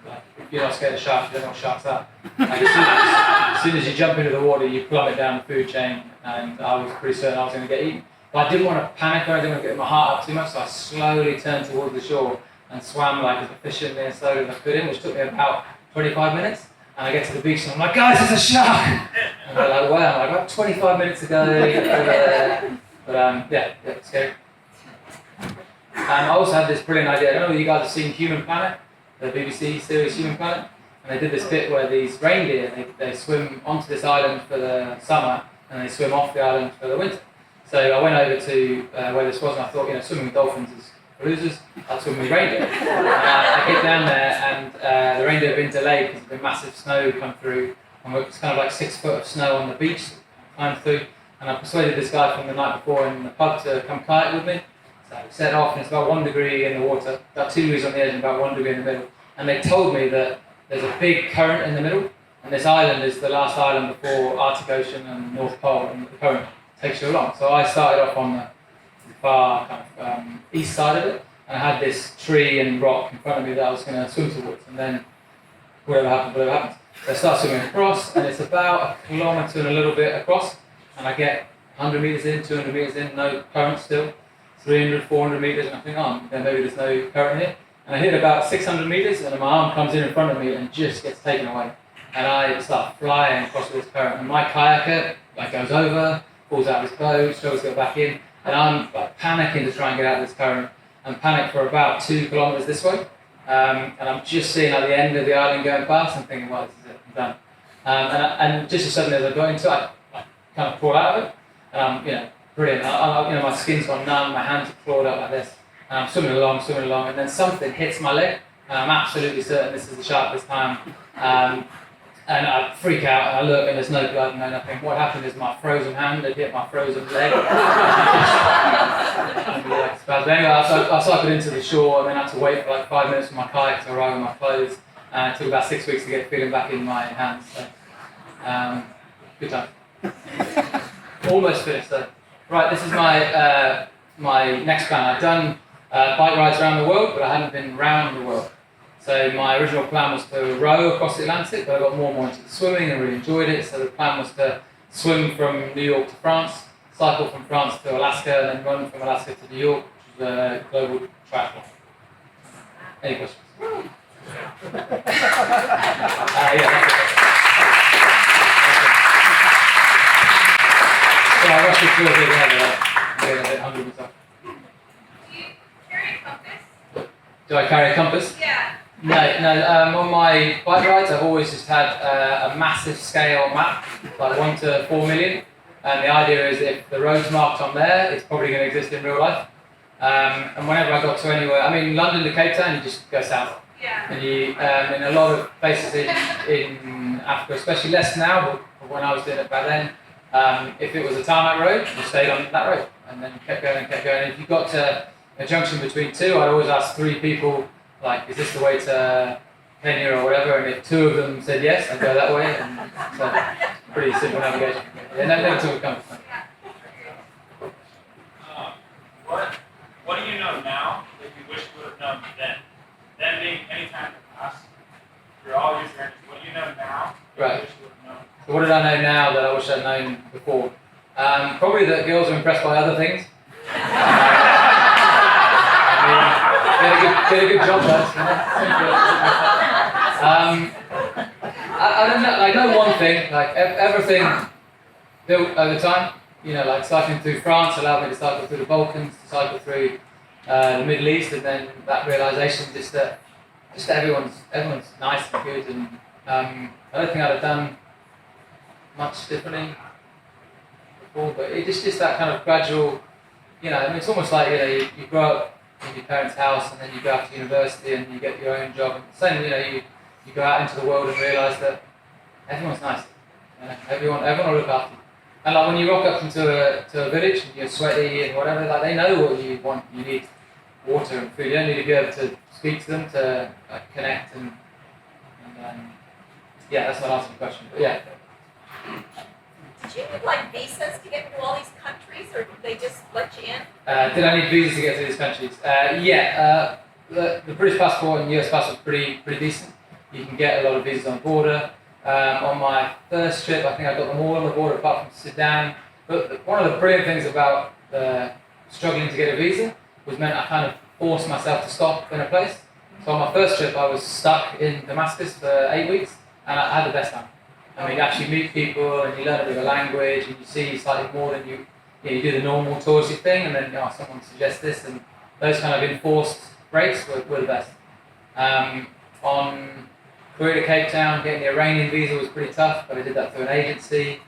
Like, if you're not scared of sharks, you don't know what sharks are. Like, as soon as you jump into the water, you plummet down the food chain, and I was pretty certain I was going to get eaten. But I didn't want to panic or I didn't want to get my heart up too much, so I slowly turned towards the shore and swam like as efficiently and slowly as I could in, which took me about 25 minutes. And I get to the beach and I'm like, guys, there's a shark! And they're like, wow, I've got 25 minutes to go over there. But it's scary. I also had this brilliant idea. I don't know if you guys have seen Human Planet, the BBC series Human Planet. And they did this bit where these reindeer, they swim onto this island for the summer and they swim off the island for the winter. So I went over to where this was and I thought, swimming with dolphins is for losers. I'll swim with reindeer. I get down there and the reindeer have been delayed because of the massive snow come through. And it's kind of like 6 foot of snow on the beach, climbed through. And I persuaded this guy from the night before in the pub to come kayak with me. So we set off and it's about 1 degree in the water, about 2 degrees on the edge and about 1 degree in the middle. And they told me that there's a big current in the middle. And this island is the last island before Arctic Ocean and North Pole, and the current takes you along. So I started off on the far kind of east side of it, and I had this tree and rock in front of me that I was going to swim towards, and then whatever happens. So I start swimming across, and it's about 1 kilometre and a little bit across, and I get 100 metres in, 200 metres in, no current still, 300, 400 metres, and I think, then maybe there's no current here. And I hit about 600 metres, and my arm comes in front of me and just gets taken away. And I start flying across this current, and my kayaker goes over, falls out of his boat, struggles to get back in, and I'm panicking to try and get out of this current, and panic for about 2 kilometres this way. And I'm just seeing at the end of the island going past and thinking, well, this is it, I'm done. And just as suddenly as I got into it, I kind of crawl out of it, and I'm, brilliant. My skin's gone numb, my hands are clawed up like this, and I'm swimming along, and then something hits my leg, and I'm absolutely certain this is the shark this time. And I freak out and I look and there's no blood and no nothing. What happened is my frozen hand had hit my frozen leg. But anyway, I cycled into the shore and then had to wait for 5 minutes for my kayak to arrive with my clothes. And it took about 6 weeks to get feeling back in my hands. So, good time. Almost finished though. Right, this is my my next plan. I've done bike rides around the world, but I hadn't been round the world. So my original plan was to row across the Atlantic, but I got more and more into the swimming and really enjoyed it. So the plan was to swim from New York to France, cycle from France to Alaska, and then run from Alaska to New York, which is a global triathlon. Any questions? Yeah, that's it. So I rushed through it again, I'm getting a bit hungry myself. Do you carry a compass? Do I carry a compass? Yeah. No. On my bike rides, I've always just had a massive scale map, like 1 to 4 million. And the idea is if the road's marked on there, it's probably going to exist in real life. And whenever I got to anywhere, London to Cape Town, you just go south. Yeah. And you, in a lot of places in Africa, especially less now, but when I was doing it back then, if it was a tarmac road, you stayed on that road, and then kept going. And if you got to a junction between two, I'd always ask 3 people, is this the way to Kenya or whatever? And if 2 of them said yes, I'd go that way. And so, pretty simple navigation. They never took a compass. What do you know now that you wish you would have known then? Then being any time in the past, through all your journeys, what do you know now that Right. you wish you would have known? So what did I know now that I wish I'd known before? Probably that girls are impressed by other things. Did a good job, lads. I don't know. I know one thing. Like everything built over time. You know, like cycling through France allowed me to cycle through the Balkans, to cycle through the Middle East, and then that realization that everyone's nice and good, and I don't think I'd have done much differently before. But it's just that kind of gradual. You know, I mean, it's almost like you grow up in your parents' house, and then you go off to university, and you get your own job. And same, you go out into the world and realize that everyone's nice. Everyone will look after you. And like when you rock up into a village and you're sweaty and whatever, like they know what you want. You need water and food. You don't need to be able to speak to them to connect and yeah, that's not answering the question. But yeah. Did you need like visas to get into all these countries, or did they just let you in? Did I need visas to get to these countries? Yeah. The British passport and US passport is pretty decent. You can get a lot of visas on the border. On my first trip, I think I got them all on the border apart from Sudan. But one of the brilliant things about struggling to get a visa was meant I kind of forced myself to stop in a place. So on my first trip, I was stuck in Damascus for 8 weeks, and I had the best time. I mean, you actually meet people, and you learn a bit of a language, and you see slightly more than you do the normal touristy thing, and then someone suggests this, and those kind of enforced breaks were the best. On Korea to Cape Town, getting the Iranian visa was pretty tough, but I did that through an agency.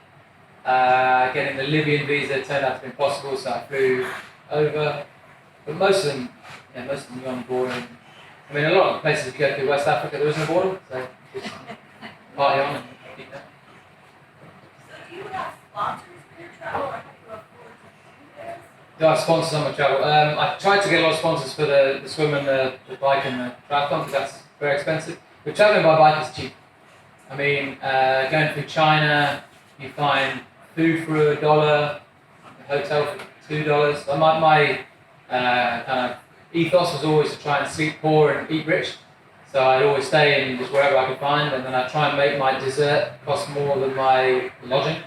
Getting the Libyan visa turned out to be impossible, so I flew over. But most of them you're on the border. I mean, a lot of places if you go to West Africa, there isn't a border, so just party on and keep that. So do you have sponsors for your travel, or have you afford to do this? Do I have sponsors on my travel? I tried to get a lot of sponsors for the swim and the bike and the triathlon, because that's very expensive. But traveling by bike is cheap. I mean, going through China, you find food for $1, a hotel for $2. So my kind of ethos was always to try and sleep poor and eat rich. So I'd always stay in just wherever I could find, and then I'd try and make my dessert cost more than my lodging.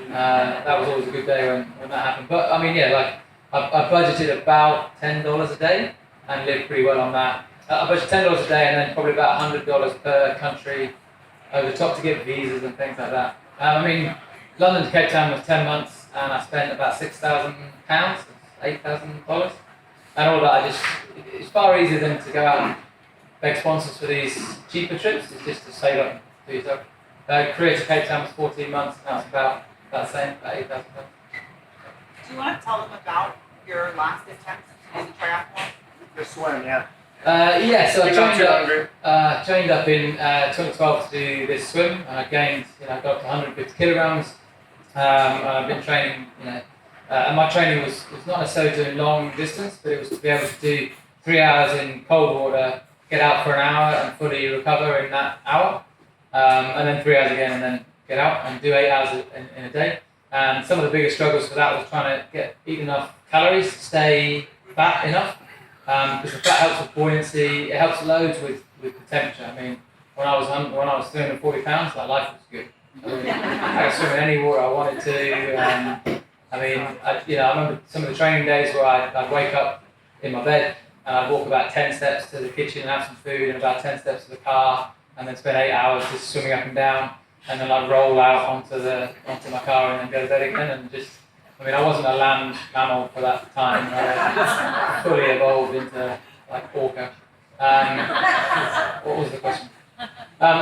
That was always a good day when that happened. But I mean, yeah, like I budgeted about $10 a day and lived pretty well on that. I budgeted $10 a day and then probably about $100 per country over the top to get visas and things like that. I mean, London to Cape Town was 10 months, and I spent about £6,000, $8,000. And all that, it's far easier than to go out and beg sponsors for these cheaper trips. It's just to save up and do yourself. Korea to Cape Town was 14 months, and that's about the same, about £8,000. Do you want to tell them about your last attempt in the triathlon? The swim, yeah. So I You're trained up in 2012 to do this swim, and I gained, I got up to 150 kilograms. And I've been training, and my training was not necessarily doing long distance, but it was to be able to do 3 hours in cold water, get out for an hour and fully recover in that hour, and then 3 hours again, and then get out and do 8 hours in a day. And some of the biggest struggles for that was trying to eat enough calories, stay fat enough, because the fat helps with buoyancy. It helps loads with the temperature. I mean, when I was 340 pounds, my life was good. I could swim in any water I wanted to. I remember some of the training days where I'd wake up in my bed and I'd walk about 10 steps to the kitchen and have some food, and about 10 steps to the car, and then spend 8 hours just swimming up and down, and then I'd roll out onto my car and then go to bed again, and just. I mean, I wasn't a land mammal for that time. I fully evolved into like orca. What was the question? My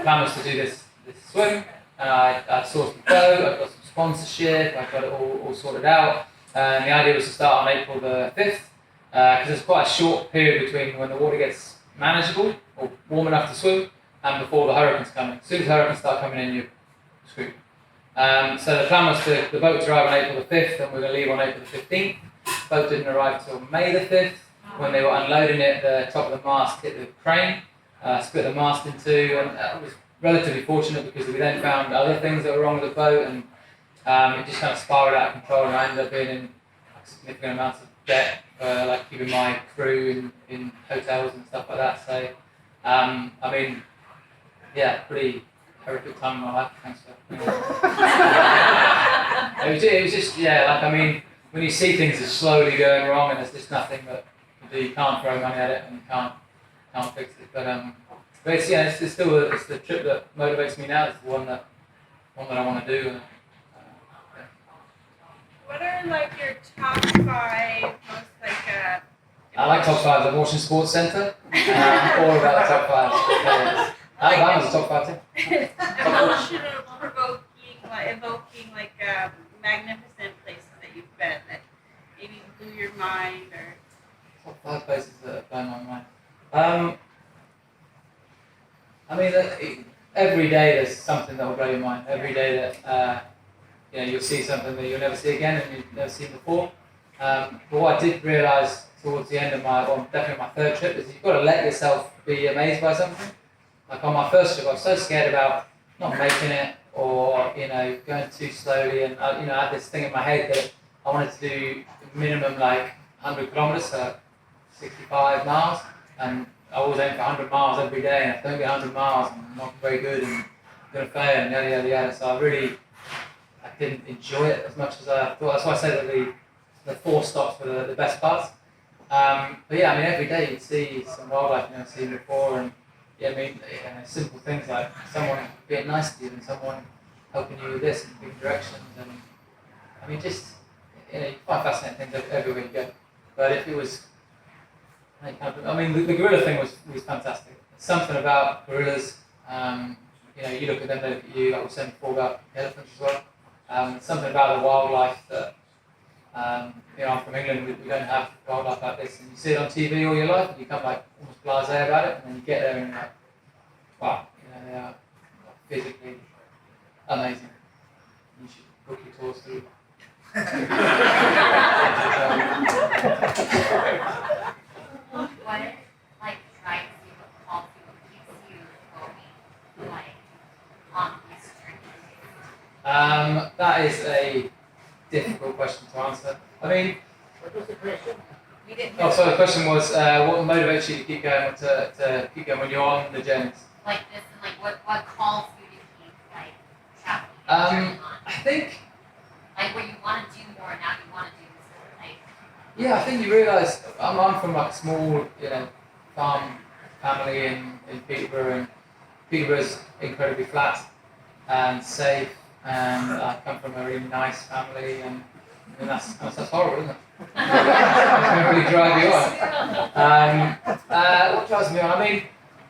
plan was to do this swim, and I sourced the boat, I got some sponsorship, I got it all sorted out. And the idea was to start on April the 5th, because there's quite a short period between when the water gets manageable or warm enough to swim and before the hurricanes come in. As soon as the hurricanes start coming in, you're screwed. So the plan was the boat to arrive on April the 5th, and we're going to leave on April the 15th. The boat didn't arrive till May the 5th. When they were unloading it, the top of the mast hit the crane, split the mast in two, and I was relatively fortunate because we then found other things that were wrong with the boat, and it just kind of spiraled out of control, and I ended up being in significant amounts of debt for keeping my crew in hotels and stuff like that. So, pretty horrific time in my life. Thanks for it was just when you see things are slowly going wrong and there's just nothing that you can do, you can't throw money at it and you can't can't fix it. But it's, yeah, it's still it's the trip that motivates me now. It's the one that I want to do. Yeah. What are like your top 5 most like I like top 5. The Washington Sports Center. All about the top 5. Alabama's the top 5 too. emotional provoking, like evoking like magnificent places that you've been that maybe blew your mind or Top 5 places that have blown my mind. I mean, every day there's something that will blow your mind. Every day that you'll see something that you'll never see again and you've never seen before. But what I did realise towards the end of definitely my third trip, is you've got to let yourself be amazed by something. Like on my first trip, I was so scared about not making it or going too slowly, and I had this thing in my head that I wanted to do minimum like 100 kilometers, so 65 miles, and I always aim for 100 miles every day, and if I don't get 100 miles, I'm not very good and I'm going to fail, and yada yada yada. So I didn't enjoy it as much as I thought. That's why I said that the 4 stops were the best parts. But yeah, I mean, every day you see some wildlife you've never seen before, and simple things like someone being nice to you and someone helping you with this in big directions, and I mean, just you find fascinating things everywhere you go. But if it was, the gorilla thing was fantastic. Something about gorillas, you look at them, they look at you. Like we said before about elephants as well. Something about the wildlife that. I'm from England, we don't have wildlife like this, and you see it on TV all your life, and you come like almost blasé about it, and then you get there and you're like, wow, they are physically amazing. You should book your tours through. What like drives you, what calls you, what keeps you going, like on these journeys? That is a difficult question to answer. I mean, We didn't. so the question was, what motivates you to keep going, to keep going when you're on the journeys? Like this, and like what calls you to keep like traveling, journeying on? I think, Like what you want to do more now, you want to do this, like yeah, I think you realise I'm from like a small, farm family in Peterborough, and Peterborough's incredibly flat and safe, and I come from a really nice family, and that's horrible, isn't it? It's going to really drive you on. What drives me on? I mean,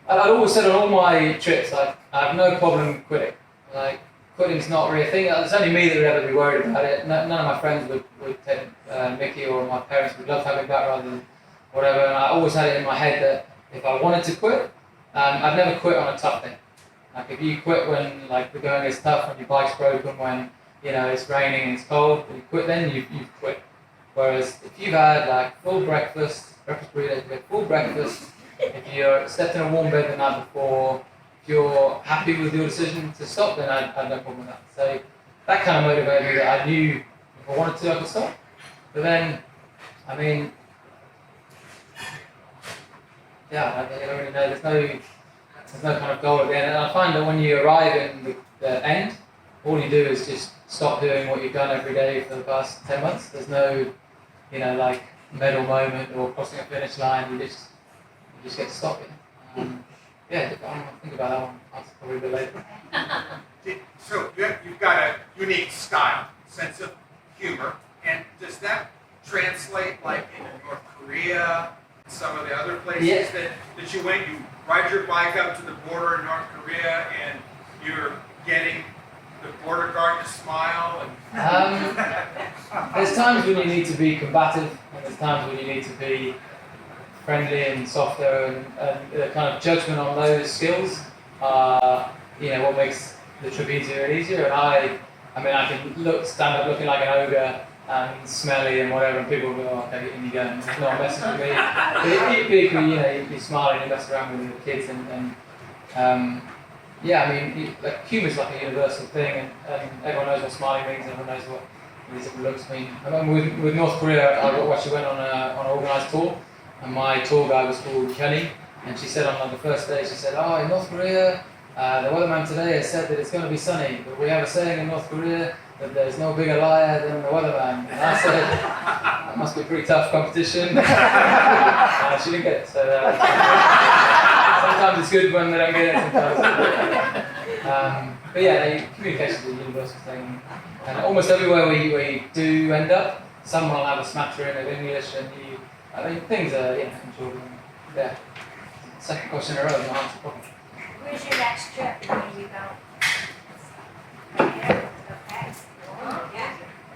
I'd always said on all my trips, like, I have no problem quitting. Like, quitting's not really a thing. It's only me that would ever be worried about it. None of my friends would take Mickey, or my parents would love to have me back rather than whatever. And I always had it in my head that if I wanted to quit, I'd never quit on a tough day. Like, if you quit when like the going is tough, when your bike's broken, when it's raining and it's cold, and you quit, then you've quit. Whereas if you've had like full breakfast burrito, you get full breakfast, if you're slept in a warm bed the night before, if you're happy with your decision to stop, then I had no problem with that. So that kind of motivated me, that I knew if I wanted to, I could stop. But then, I mean, yeah, I don't really know. There's no kind of goal at the end. And I find that when you arrive in the end, all you do is just stop doing what you've done every day for the past 10 months. There's no, like medal moment or crossing a finish line. You just get to stop it. Yeah, I don't want to think about that one. I'll probably a bit later. So you've got a unique style, sense of humor, and does that translate like in North Korea, some of the other places that you went? You ride your bike up to the border in North Korea, and you're getting the border guard to smile. And There's times when you need to be combative, and there's times when you need to be friendly and softer, and the kind of judgment on those skills are, what makes the trip easier and easier. And I can stand up looking like an ogre and smelly and whatever, and people will go, oh, okay, and you go, and there's no one messing with me. But equally, you smile and you mess around with the kids, and like humour's like a universal thing, and everyone knows what smiling means, and everyone knows what these different looks mean. I remember with North Korea, I actually went on an organised tour, and my tour guide was called Kenny, and she said on the first day, she said, oh, in North Korea, the weatherman today has said that it's going to be sunny, but we have a saying in North Korea that there's no bigger liar than the weatherman. And I said, that must be a pretty tough competition. She didn't get it, so sometimes it's good when they don't get it. Sometimes. But yeah, communication is a universal thing, and almost everywhere where you do end up, someone will have a smattering of English, and things are enjoyable. Yeah. Second question in a row, no answer problem. Where's your next trip? Where do you go? Okay.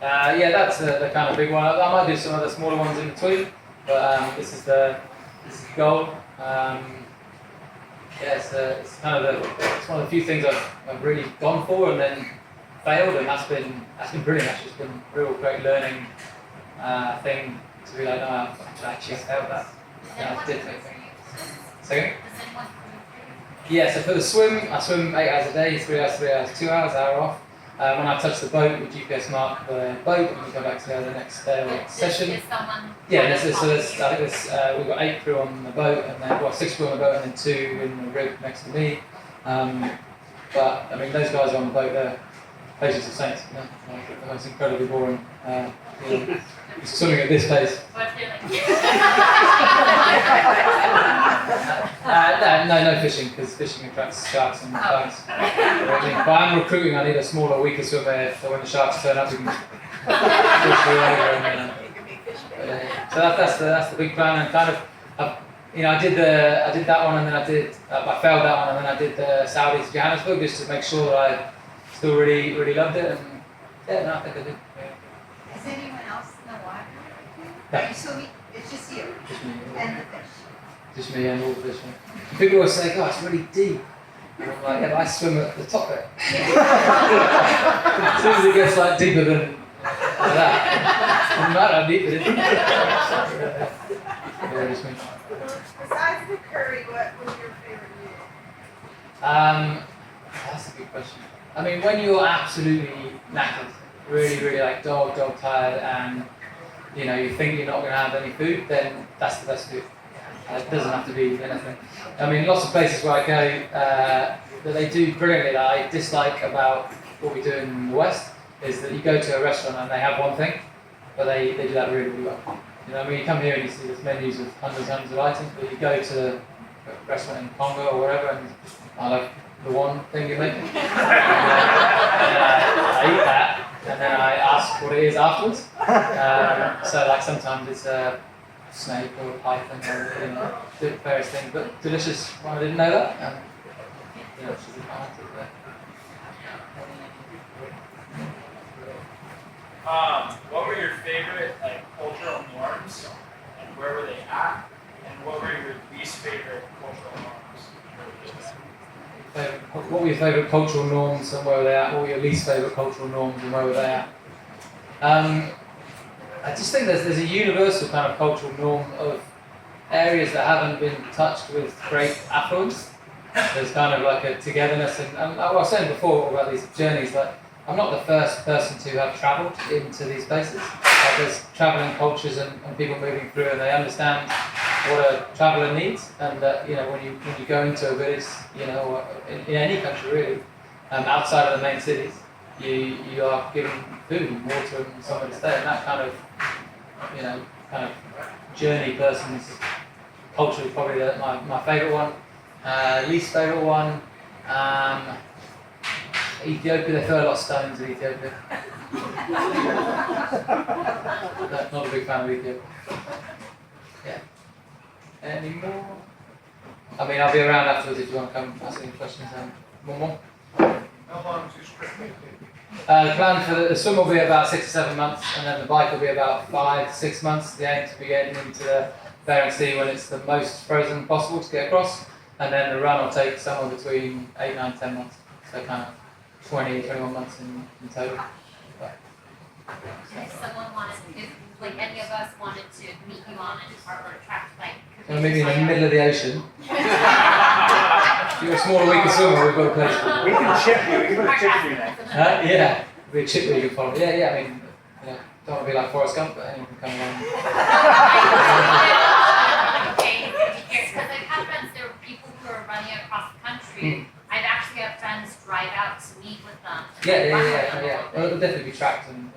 Yeah, that's the kind of big one. I might do some other smaller ones in between, but this is the goal. It's kind of it's one of the few things I've really gone for and then failed, and that's been brilliant. Actually, it's been a real great learning thing to be like, no, I've actually failed that. Yeah, I did take it. Second. Yeah, so for the swim, I swim 8 hours a day, 3 hours, 3 hours, 2 hours, hour off. When I touch the boat, we GPS mark the boat, and we go back to the next day or session. Is someone Yeah, we've got 8 crew on the boat, and then 6 crew on the boat, and then 2 in the rig next to me. But I mean, those guys on the boat, they're patients of saints. You know? Like, the most incredibly boring. Swimming at this pace. What if they're like, No fishing, because fishing attracts sharks and sharks. But I'm recruiting, I need a smaller, weaker swimmer, so when the sharks turn up, we can fish through over. So that's the big plan, and kind of, I did that one, and then I failed that one, and then I did the Saudi to Johannesburg, just to make sure that I still really, really loved it, and yeah, no, I think I did. Yeah. Is anyone else in the water? No. Are you swimming? It's just you Just me. and the fish. Just me and all the fish. People always say, "God, it's really deep." And I'm like, "Yeah, but I swim at the top of it." As soon as it gets like deeper than that, no matter how deep it is. Yeah, just me. Besides the curry, what was your favorite meal? That's a good question. I mean, when you're absolutely knackered, really, really like dog tired, and you think you're not going to have any food, then that's the best food. It doesn't have to be anything. I mean, lots of places where I go that they do brilliantly that I dislike about what we do in the West is that you go to a restaurant and they have one thing, but they do that really, really well. I mean, you come here and you see these menus with hundreds of items, but you go to a restaurant in Congo or whatever, and I like the one thing you're making. And I eat that, and then I ask what it is afterwards. So like sometimes it's a snake or a python or various things, but delicious one. I didn't know that, and she's a fan of it. What were your favorite cultural norms, and where were they at? And what were your least favorite cultural norms? What were your favourite cultural norms and where were they at? What were your least favourite cultural norms and where were they at? I just think there's a universal kind of cultural norm of areas that haven't been touched with great affluence. There's kind of like a togetherness, and I was saying before about these journeys, that I'm not the first person to have travelled into these places. Like there's travelling cultures and people moving through, and they understand what a traveller needs, and that when you go into a village, or in any country really, outside of the main cities, you are given food and water and somewhere to stay, and that kind of journey person's culture is probably my favourite one. Least favourite one, Ethiopia. They throw a lot of stones in Ethiopia. Not a big fan of Ethiopia. Yeah. Any more? I mean, I'll be around afterwards if you want to come ask any questions. One more. How long is your trip? The plan for the swim will be about 6 to 7 months, and then the bike will be about 5 to 6 months. The aim to be getting into the Bering Sea when it's the most frozen possible to get across, and then the run will take somewhere between 8, 9, 10 months. So kind of 20, 21 months in total. But, if someone if any of us wanted to meet you on an harbor track, well, maybe in the middle of the ocean. If you're a smaller, weaker swimmer, we've got a place for you. We can chip you. We can put a chip in your neck. Yeah, be a chip that you can follow. Yeah, I mean, don't want to be like Forrest Gump, but anyone can come along. Okay, because I've had friends, there were people who are running across the country. I've actually had friends drive out to meet with them. Yeah. Well, it'll definitely be tracked, and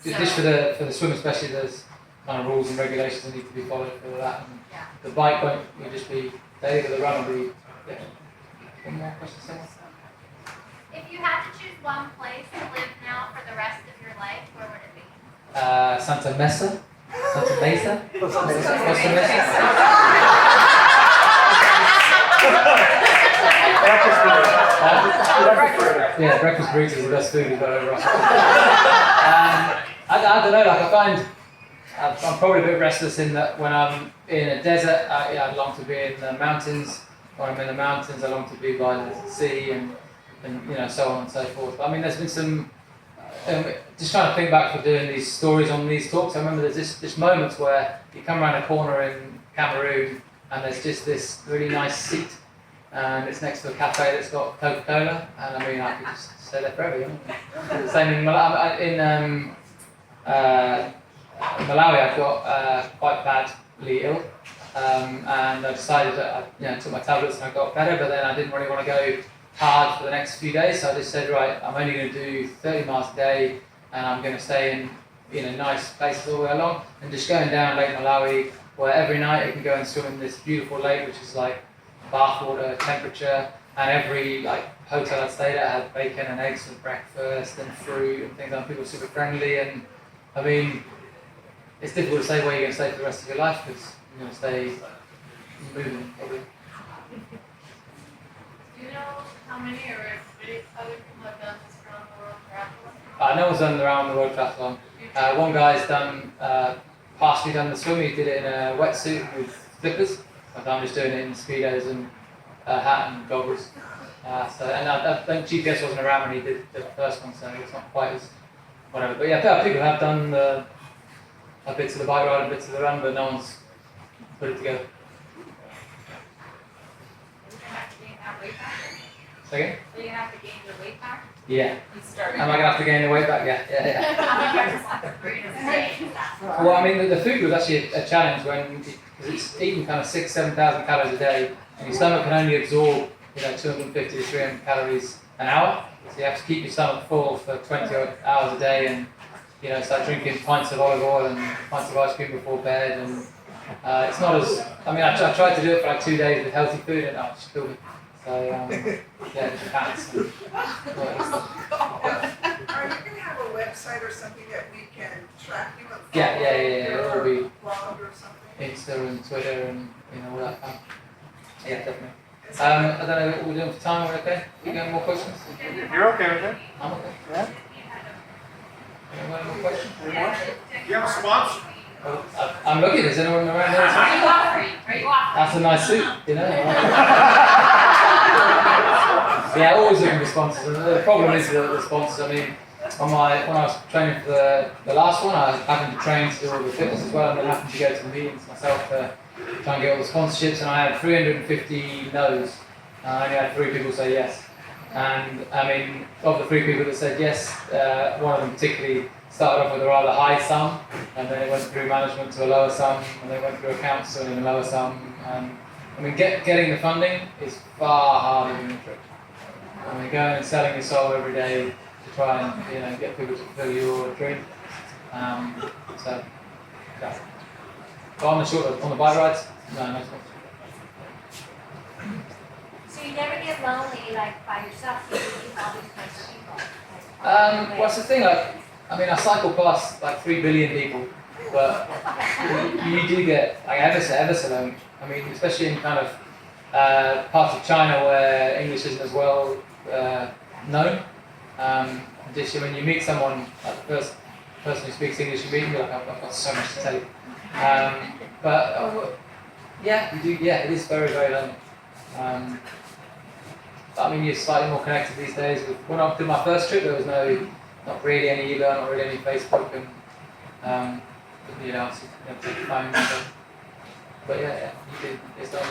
just for the swim especially, there's kind of rules and regulations that need to be followed for that. And the bike won't just be daily, but the run will be One more question, someone? If you had to choose one place to live now for the rest of your life, where would it be? Santa Mesa? Santa Mesa? Costa Mesa? Yeah, breakfast burritos is the best food you've got over I don't know, like I find I'm probably a bit restless in that when I'm in a desert, I long to be in the mountains. When I'm in the mountains, I long to be by the sea and so on and so forth. But, I mean, there's been some, just trying to think back for doing these stories on these talks, I remember there's this moments where you come around a corner in Cameroon and there's just this really nice seat and it's next to a cafe that's got Coca-Cola, and I mean, I could just stay there forever, you know. The same in Malawi, I got quite badly ill, and I decided that I took my tablets and I got better, but then I didn't really want to go hard for the next few days, so I just said, right, I'm only going to do 30 miles a day, and I'm going to stay in nice places all the way along, and just going down Lake Malawi, where every night you can go and swim in this beautiful lake, which is like bathwater temperature, and every hotel I stayed at had bacon and eggs for breakfast and fruit and things, and people were super friendly, and I mean, it's difficult to say where you're going to stay for the rest of your life because you're going to stay moving probably. Do you know how many or if any other people have done this around the world triathlon? No one's done the round the world triathlon. One guy's done partially done the swim. He did it in a wetsuit with flippers. I'm just doing it in speedos and a hat and goggles. I think GPS wasn't around when he did the first one, so it's not quite as whatever. But yeah, people have done a bits of the bike ride, a bits of the run, but no one's put it together. Second? Are you gonna have to gain your weight back? Yeah. You started. Am I gonna have to gain the weight back? Yeah. Well, I mean, the food was actually a challenge because it's eating kind of 6,000-7,000 calories a day, and your stomach can only absorb 250 to 300 calories an hour. So you have to keep your stomach full for 20 hours a day, and start drinking pints of olive oil and pints of ice cream before bed. And it's not as I tried to do it for like 2 days with healthy food, and it just killed me. So yeah, it's pants. Are you gonna have a website or something that we can track you and follow? Yeah. It'll be blog or something? Insta and Twitter and all that kind. Yeah, definitely. I don't know what we're doing for time. We're okay? You got more questions? You're okay with it? I'm okay. Yeah. Anyone more questions? Do you have a sponsor? I'm looking. Is anyone around here? Are you offering? That's a nice suit, Yeah, always looking for sponsors. And the problem is the sponsors. I mean, when I was training for the last one, I happened to train to do all the fitness as well, and then happened to go to the meetings myself to try and get all the sponsorships. And I had 350 no's. I only had 3 people say yes. And I mean, of the 3 people that said yes, one of them particularly started off with a rather high sum, and then it went through management to a lower sum, and then went through accounts to a lower sum. And I mean, getting the funding is far harder than the trick. I mean, going and selling your soul every day to try and get people to fulfill your dream. So, yeah. But on the bike rides, no sponsor. So you never get lonely by yourself, you meet all these kinds of people. What's the thing? I cycle past 3 billion people, but you do get ever so lonely. I mean, especially in kind of parts of China where English isn't as well known. Just when you meet someone, the first person who speaks English you meet, you're like, I've got so much to tell you. Yeah, you do. Yeah, it is very, very lonely. I mean, you're slightly more connected these days. When I did my first trip, there was not really any email, not really any Facebook, and obviously you have to take your phone. But yeah, you do. It's done.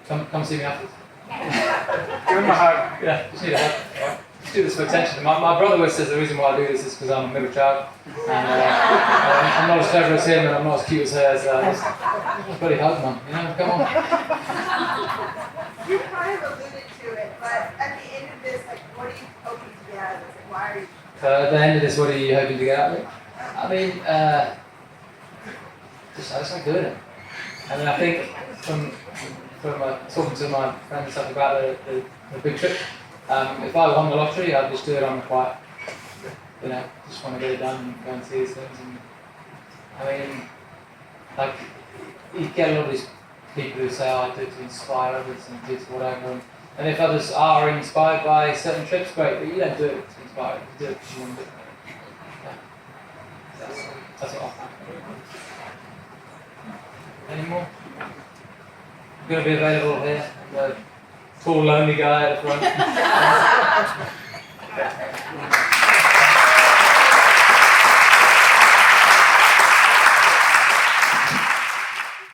Come see me afterwards. Give him a hug. Yeah, just need a hug. All right. Just do this for attention. My brother always says the reason why I do this is because I'm a middle child, and I'm not as clever as him, and I'm not as cute as her. So just bloody hug, man. Come on. You kind of alluded to it, but at the end of this, what are you hoping to get out of this? Why are you? At the end of this, what are you hoping to get out of it? I mean, just good. I mean, I think talking to my friends and stuff about the big trip. If I won the lottery, I'd just do it on the quiet. You know, just want to get it done and go and see these things. And I mean, like, you get a lot of these people who say, oh, I do it to inspire others and do it to whatever. And if others are inspired by certain trips, great, but you don't do it to inspire them, you do it because you want to do it. Yeah. That's what I find. Any more? I'm going to be available here. I'm the tall, lonely guy at the front.